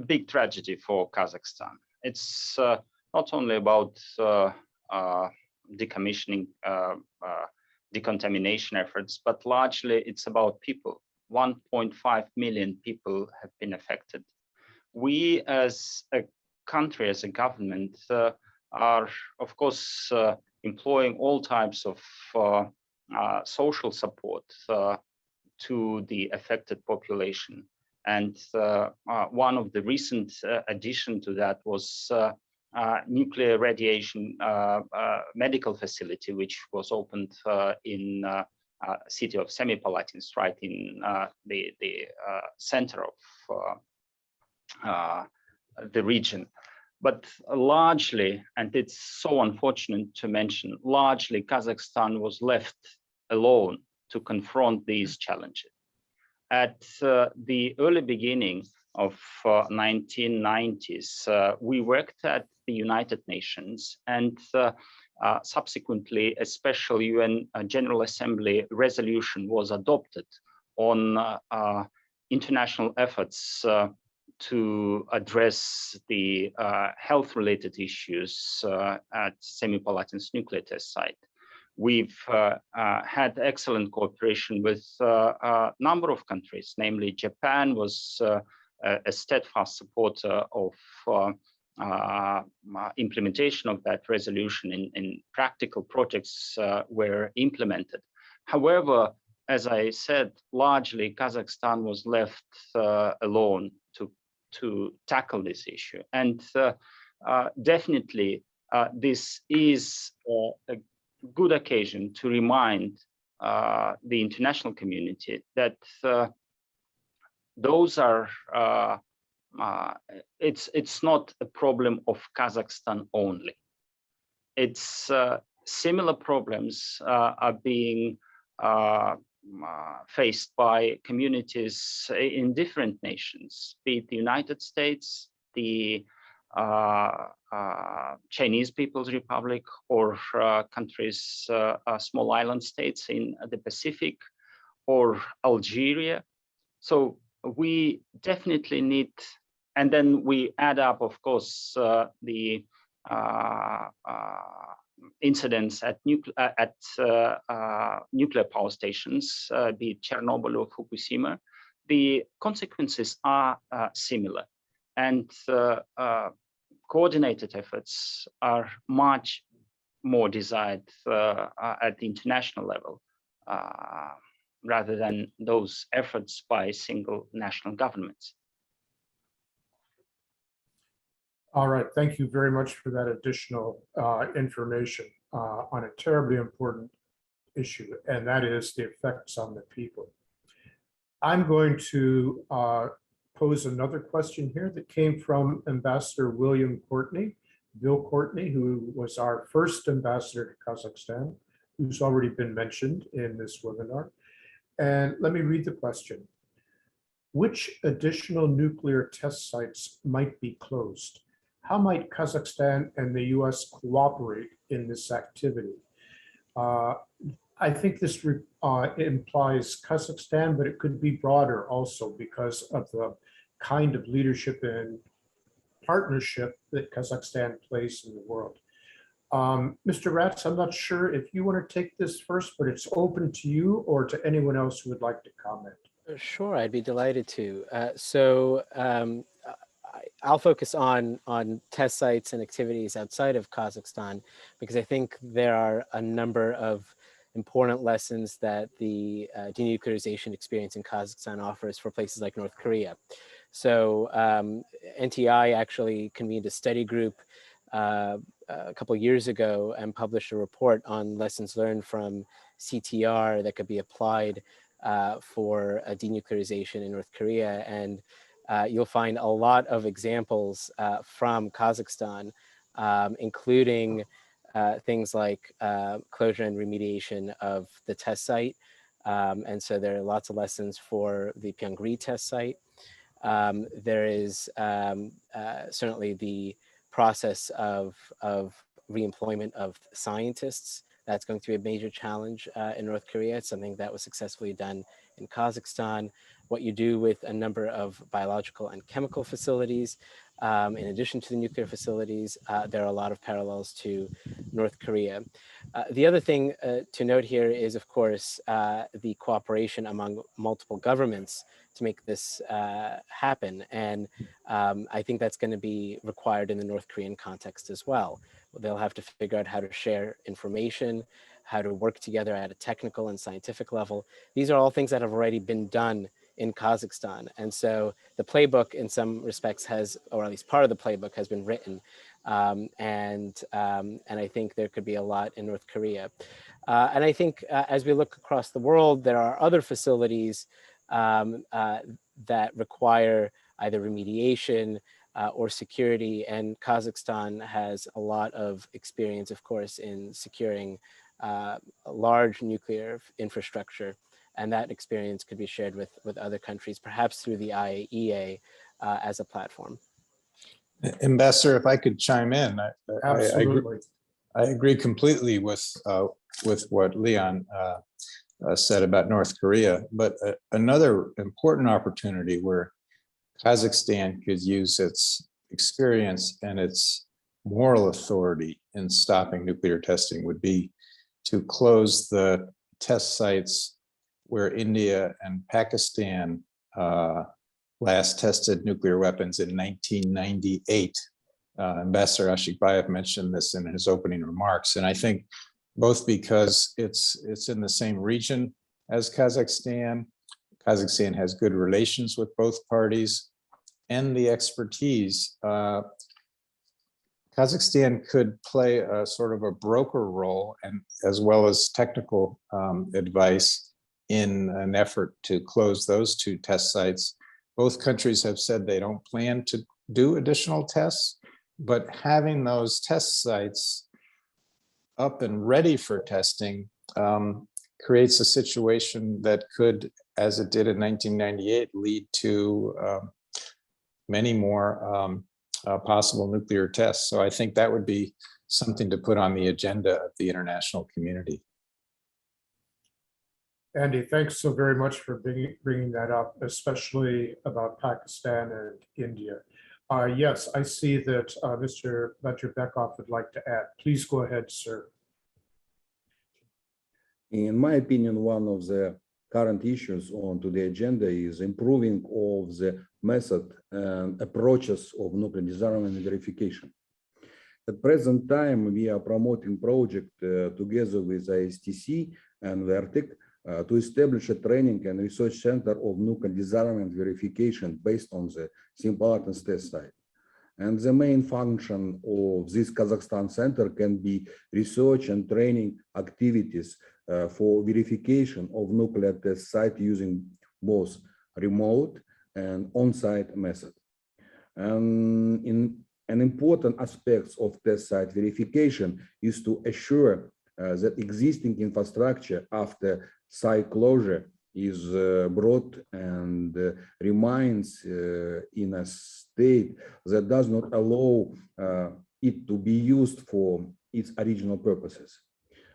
big tragedy for Kazakhstan. It's not only about decommissioning, decontamination efforts, but largely it's about people. 1.5 million people have been affected. We as a country, as a government, are, of course, employing all types of social support to the affected population. And one of the recent addition to that was nuclear radiation medical facility, which was opened in city of Semipalatinsk, right in the center of the region. But largely, and it's so unfortunate to mention, largely Kazakhstan was left alone to confront these challenges. At the early beginning of 1990s, we worked at the United Nations, and subsequently a special UN General Assembly resolution was adopted on international efforts to address the health-related issues at Semipalatinsk Nuclear Test Site. We've had excellent cooperation with a number of countries, namely Japan was a steadfast supporter of implementation of that resolution in practical projects were implemented. However, as I said, largely Kazakhstan was left alone to tackle this issue. And definitely this is a good occasion to remind the international community that those are, it's not a problem of Kazakhstan only. It's similar problems are being faced by communities in different nations, be it the United States, the Chinese People's Republic, or countries, small island states in the Pacific, or Algeria. So we definitely need, and then we add up, of course, the incidents at nuclear power stations, be it Chernobyl or Fukushima. The consequences are similar, and coordinated efforts are much more desired at the international level, rather than those efforts by single national governments. All right, thank you very much for that additional information on a terribly important issue, and that is the effects on the people. I'm going to pose another question here that came from Ambassador William Courtney, Bill Courtney, who was our first ambassador to Kazakhstan, who's already been mentioned in this webinar. And let me read the question. Which additional nuclear test sites might be closed? How might Kazakhstan and the US cooperate in this activity? I think this implies Kazakhstan, but it could be broader also because of the kind of leadership and partnership that Kazakhstan plays in the world. Mr. Ratz, I'm not sure if you want to take this first, but it's open to you or to anyone else who would like to comment. Sure, I'd be delighted to. I'll focus on test sites and activities outside of Kazakhstan, because I think there are a number of important lessons that the denuclearization experience in Kazakhstan offers for places like North Korea. So NTI actually convened a study group a couple years ago and published a report on lessons learned from CTR that could be applied for denuclearization in North Korea. And you'll find a lot of examples from Kazakhstan, including things like closure and remediation of the test site. And so there are lots of lessons for the Pyongyang test site. There is certainly the process of reemployment of scientists. That's going to be a major challenge in North Korea. It's something that was successfully done in Kazakhstan. What you do with a number of biological and chemical facilities, in addition to the nuclear facilities, there are a lot of parallels to North Korea. The other thing to note here is, of course, the cooperation among multiple governments to make this happen. And I think that's going to be required in the North Korean context as well. They'll have to figure out how to share information, how to work together at a technical and scientific level. These are all things that have already been done in Kazakhstan. And so the playbook in some respects has, or at least part of the playbook has been written. And I think there could be a lot in North Korea. And I think as we look across the world, there are other facilities that require either remediation or security. And Kazakhstan has a lot of experience, of course, in securing large nuclear infrastructure. And that experience could be shared with other countries, perhaps through the IAEA as a platform. Ambassador, if I could chime in, Absolutely. I agree completely with what Leon said about North Korea. But another important opportunity where Kazakhstan could use its experience and its moral authority in stopping nuclear testing would be to close the test sites where India and Pakistan last tested nuclear weapons in 1998. Ambassador Ashikbayev mentioned this in his opening remarks. And I think both because it's in the same region as Kazakhstan, Kazakhstan has good relations with both parties, and the expertise. Kazakhstan could play a sort of a broker role, and as well as technical advice in an effort to close those two test sites. Both countries have said they don't plan to do additional tests, but having those test sites up and ready for testing creates a situation that could, as it did in 1998, lead to many more possible nuclear tests. So I think that would be something to put on the agenda of the international community. Andy, thanks so very much for bringing that up, especially about Pakistan and India. Yes, I see that Mr. Bekoff would like to add. Please go ahead, sir. In my opinion, one of the current issues on the agenda is improving of the method and approaches of nuclear disarmament and verification. At present time, we are promoting project together with ISTC and Vertic to establish a training and research center of nuclear disarmament verification based on the Semipalatinsk test site. And the main function of this Kazakhstan center can be research and training activities for verification of nuclear test site using both remote and on-site method. And an important aspect of test site verification is to assure that existing infrastructure after site closure is brought and remains in a state that does not allow it to be used for its original purposes.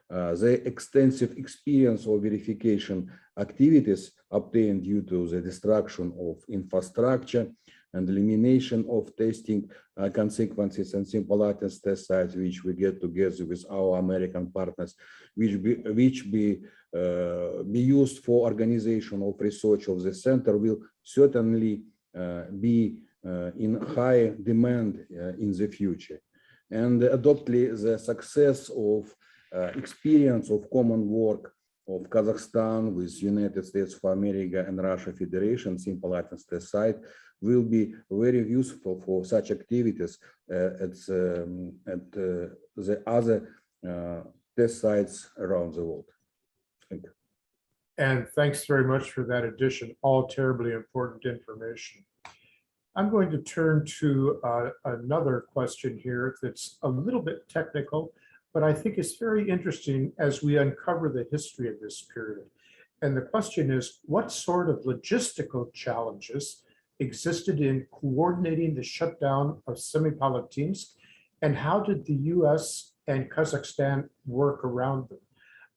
The extensive experience of verification activities obtained due to the destruction of infrastructure and elimination of testing consequences and Semipalatinsk test sites, which we get together with our American partners, which be used for organization of research of the center, will certainly be in high demand in the future. And adoptly, the success of experience of common work of Kazakhstan with United States of America and Russia Federation, Semipalatinsk test site, will be very useful for such activities at the other test sites around the world. Thank you. And thanks very much for that addition, all terribly important information. I'm going to turn to another question here that's a little bit technical, but I think it's very interesting as we uncover the history of this period. And the question is, what sort of logistical challenges existed in coordinating the shutdown of Semipalatinsk, and how did the US and Kazakhstan work around them?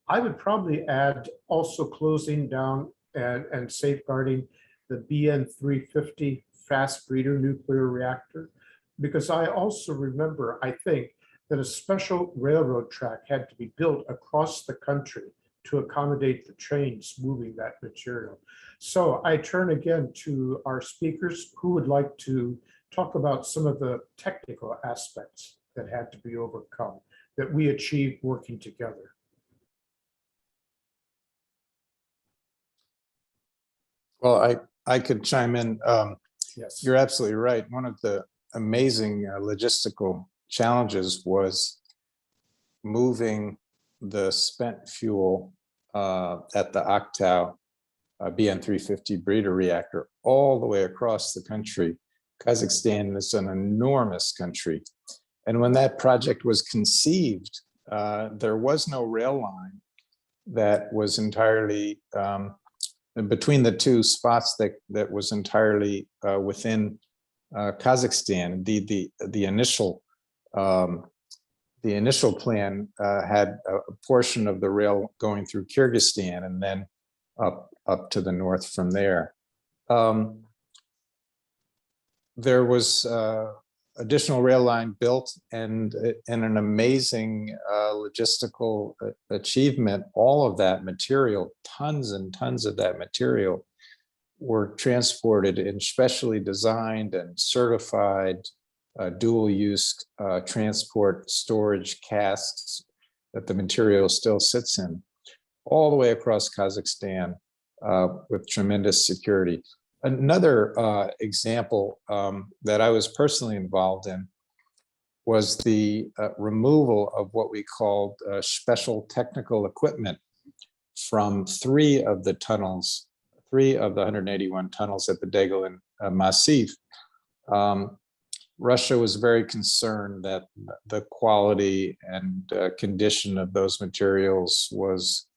I would probably add also closing down and safeguarding the BN-350 fast breeder nuclear reactor, because I also remember, I think, that a special railroad track had to be built across the country to accommodate the trains moving that material. So I turn again to our speakers who would like to talk about some of the technical aspects that had to be overcome, that we achieved working together. Well, I could chime in. Yes, you're absolutely right. One of the amazing logistical challenges was moving the spent fuel at the Octal BN-350 breeder reactor all the way across the country. Kazakhstan is an enormous country. And when that project was conceived, there was no rail line that was entirely between the two spots that was entirely within Kazakhstan. The initial plan had a portion of the rail going through Kyrgyzstan and then up to the north from there. There was additional rail line built, and an amazing logistical achievement. All of that material, tons and tons of that material, were transported in specially designed and certified dual-use transport storage casks that the material still sits in, all the way across Kazakhstan with tremendous security. Another example that I was personally involved in was the removal of what we called special technical equipment from 3 of the tunnels, 3 of the 181 tunnels at the Degelin Massif. Russia was very concerned that the quality and condition of those materials was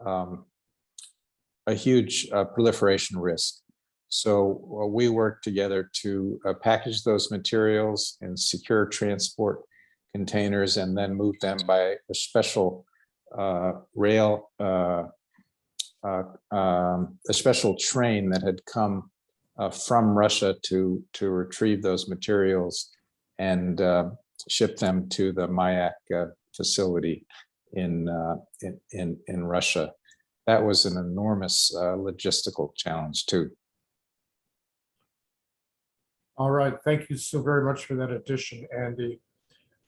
a huge proliferation risk. So we worked together to package those materials in secure transport containers and then move them by a special rail a special train that had come from Russia to retrieve those materials and ship them to the Mayak facility in Russia. That was an enormous logistical challenge too. All right, thank you so very much for that addition, Andy.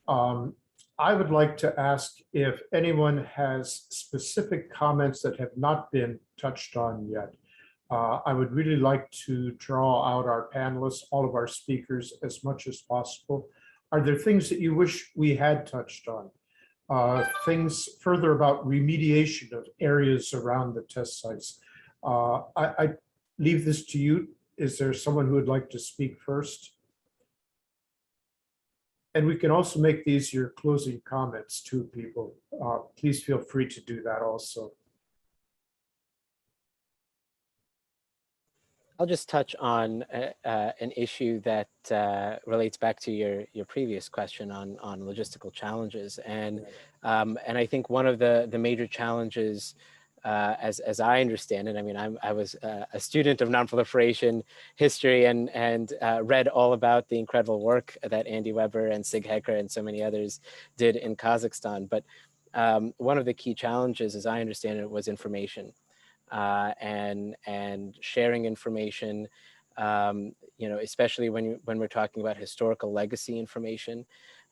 I would like to ask if anyone has specific comments that have not been touched on yet. I would really like to draw out our panelists, all of our speakers, as much as possible. Are there things that you wish we had touched on? Things further about remediation of areas around the test sites? I leave this to you. Is there someone who would like to speak first? And we can also make these your closing comments too, people. Please feel free to do that also. I'll just touch on an issue that relates back to your previous question on logistical challenges, and I think one of the major challenges, as I understand it, I mean, I was a student of nonproliferation history and read all about the incredible work that Andy Weber and Sig Hecker and so many others did in Kazakhstan. But one of the key challenges, as I understand it, was information. And sharing information, you know, especially when we're talking about historical legacy information,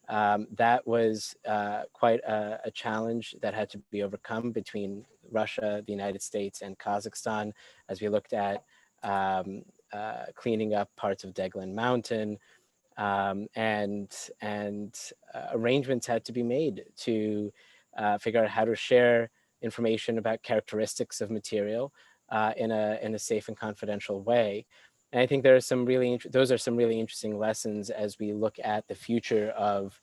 that was quite a challenge that had to be overcome between Russia, the United States, and Kazakhstan, as we looked at cleaning up parts of Deglan Mountain, and arrangements had to be made to figure out how to share information about characteristics of material in a safe and confidential way. And I think there are some those are some really interesting lessons as we look at the future of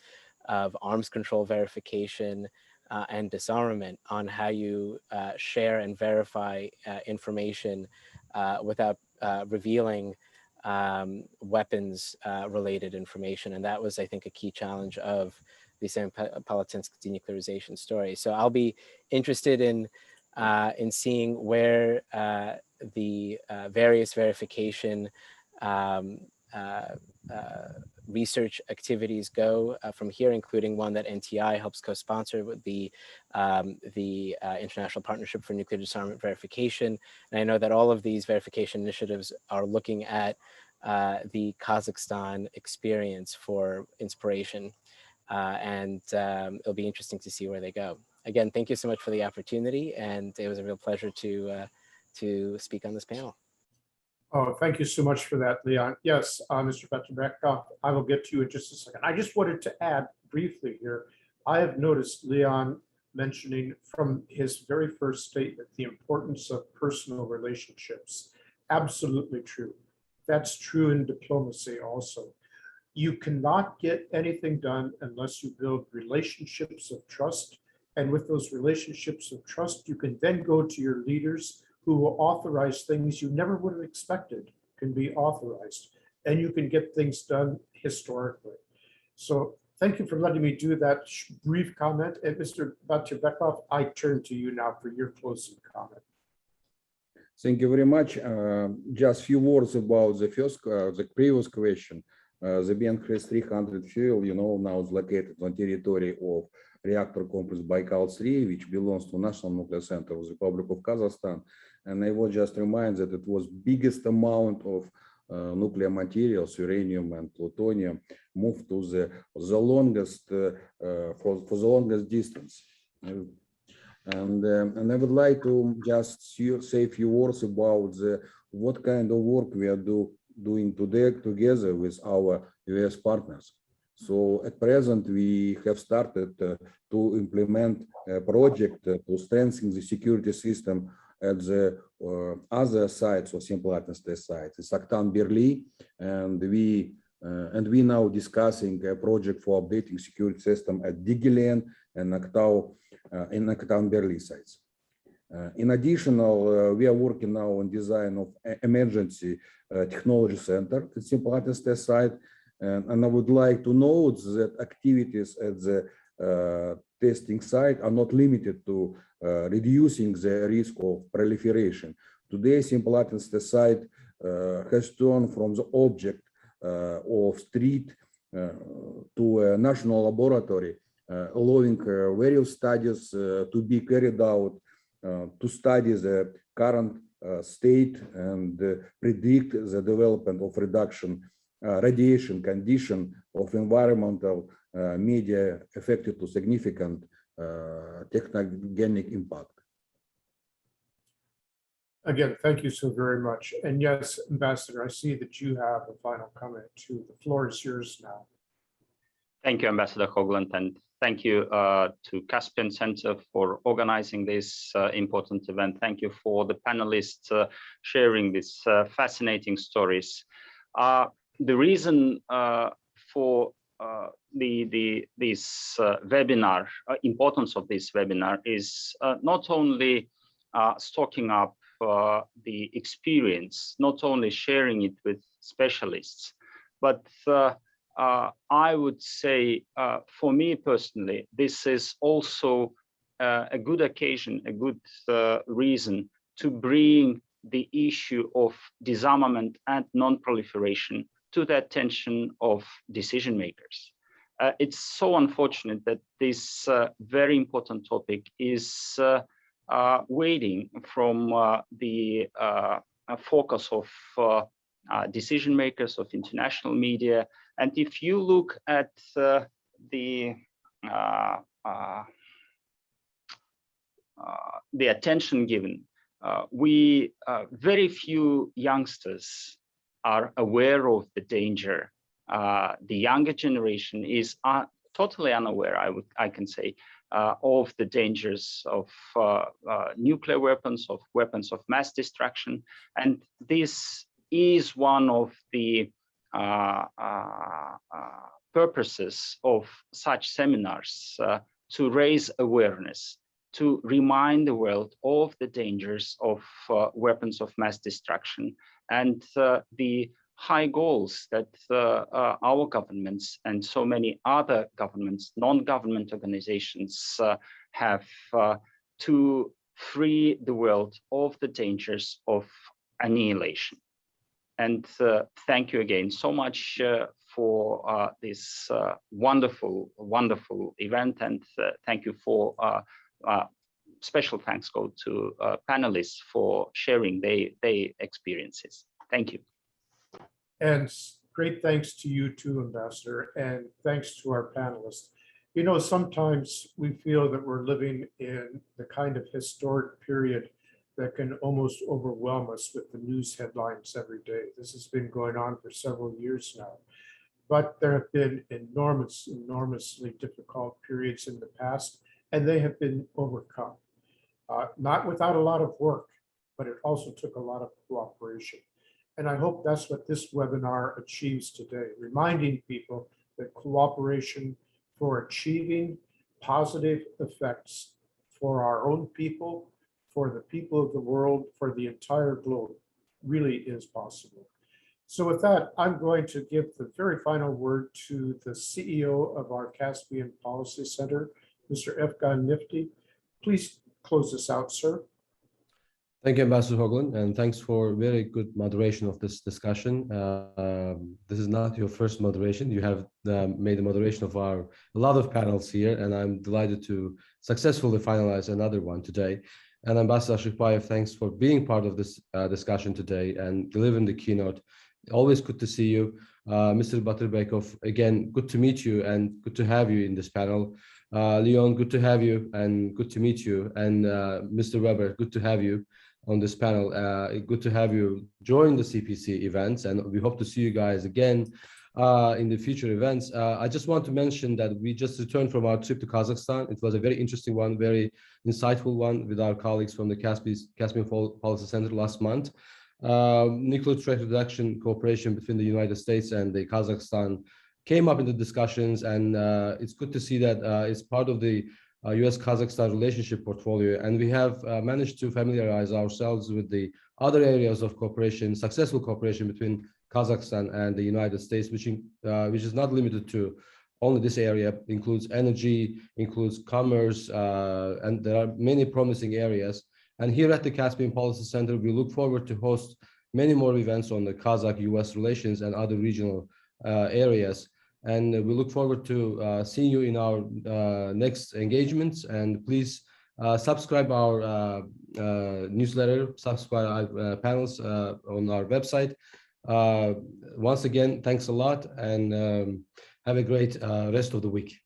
arms control verification and disarmament, on how you share and verify information without revealing weapons related information. And that was, I think, a key challenge of the Semipalatinsk denuclearization story. So I'll be interested in seeing where the various verification research activities go from here, including one that NTI helps co-sponsor with the International Partnership for Nuclear Disarmament Verification. And I know that all of these verification initiatives are looking at the Kazakhstan experience for inspiration. And it'll be interesting to see where they go. Again, thank you so much for the opportunity, and it was a real pleasure to speak on this panel. Oh, thank you so much for that, Leon. Yes, Mr. Petrebekov, I will get to you in just a second. I just wanted to add briefly here, I have noticed Leon mentioning from his very first statement the importance of personal relationships. Absolutely true. That's true in diplomacy also. You cannot get anything done unless you build relationships of trust. And with those relationships of trust, you can then go to your leaders who will authorize things you never would have expected can be authorized. And you can get things done historically. So thank you for letting me do that brief comment. And Mr. Petrebekov, I turn to you now for your closing comment. Thank you very much. Just a few words about the previous question. The BNCRES 300 fuel, you know, now is located on territory of reactor complex Baikal 3, which belongs to National Nuclear Center of the Republic of Kazakhstan. And I will just remind that it was biggest amount of nuclear materials, uranium and plutonium, moved to the longest for the longest distance. And I would like to just say a few words about what kind of work we are doing today together with our US partners. So at present, we have started to implement a project to strengthen the security system at the other sites of Semipalatinsk test sites. It's Akhtan Berli, and we now discussing a project for updating security system at Digilen and Akhtan Berli sites. In addition, we are working now on design of emergency technology center at Semipalatinsk test site. And I would like to note that activities at the testing site are not limited to reducing the risk of proliferation. Today, Semipalatinsk site has turned from the object of street to a national laboratory, allowing various studies to be carried out to study the current state and predict the development of radiation condition of environmental media affected to significant technogenic impact. Again, thank you so very much. And yes, Ambassador, I see that you have a final comment too. The floor is yours now. Thank you, Ambassador Hoagland, and thank you to Caspian Center for organizing this important event. Thank you for the panelists sharing these fascinating stories. The reason for this webinar, importance of this webinar is not only stocking up the experience, not only sharing it with specialists, but I would say for me personally, this is also a good occasion, a good reason to bring the issue of disarmament and non-proliferation to the attention of decision makers. It's so unfortunate that this very important topic is waiting from the focus of decision makers, of international media. And if you look at the attention given, very few youngsters are aware of the danger. The younger generation is totally unaware, I can say, of the dangers of nuclear weapons, of weapons of mass destruction. And this is one of the purposes of such seminars, to raise awareness, to remind the world of the dangers of weapons of mass destruction and the high goals that our governments and so many other governments, non-government organizations have to free the world of the dangers of annihilation. And thank you again so much for this wonderful, wonderful event. And thank you for special thanks go to panelists for sharing their experiences. Thank you. And great thanks to you too, Ambassador, and thanks to our panelists. You know, sometimes we feel that we're living in the kind of historic period that can almost overwhelm us with the news headlines every day. This has been going on for several years now, but there have been enormously difficult periods in the past, and they have been overcome. Not without a lot of work, but it also took a lot of cooperation. And I hope that's what this webinar achieves today, reminding people that cooperation for achieving positive effects for our own people, for the people of the world, for the entire globe, really is possible. So with that, I'm going to give the very final word to the CEO of our Caspian Policy Center, Mr. Efkan Nifty. Please close this out, sir. Thank you, Ambassador Hoagland, and thanks for very good moderation of this discussion. This is not your first moderation. You have made the moderation of a lot of panels here, and I'm delighted to successfully finalize another one today. And Ambassador Ashikbayev, thanks for being part of this discussion today and delivering the keynote. Always good to see you. Mr. Batyrbekov, again, good to meet you and good to have you in this panel. Leon, good to have you and good to meet you. And Mr. Weber, good to have you on this panel. Good to have you join the CPC events, and we hope to see you guys again in the future events. I just want to mention that we just returned from our trip to Kazakhstan. It was a very interesting one, very insightful one with our colleagues from the Caspian Policy Center last month. Nuclear threat reduction cooperation between the United States and the Kazakhstan came up in the discussions, and it's good to see that it's part of the US-Kazakhstan relationship portfolio, and we have managed to familiarize ourselves with the other areas of cooperation, successful cooperation between Kazakhstan and the United States, which is not limited to only this area, includes energy, includes commerce, and there are many promising areas. And here at the Caspian Policy Center, we look forward to host many more events on the Kazakh-US relations and other regional areas. And we look forward to seeing you in our next engagements. And please subscribe our newsletter, subscribe our panels on our website. Once again, thanks a lot, and have a great rest of the week.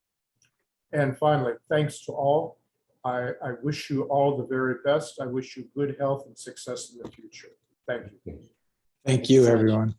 And finally, thanks to all. I wish you all the very best. I wish you good health and success in the future. Thank you. Thank you, everyone.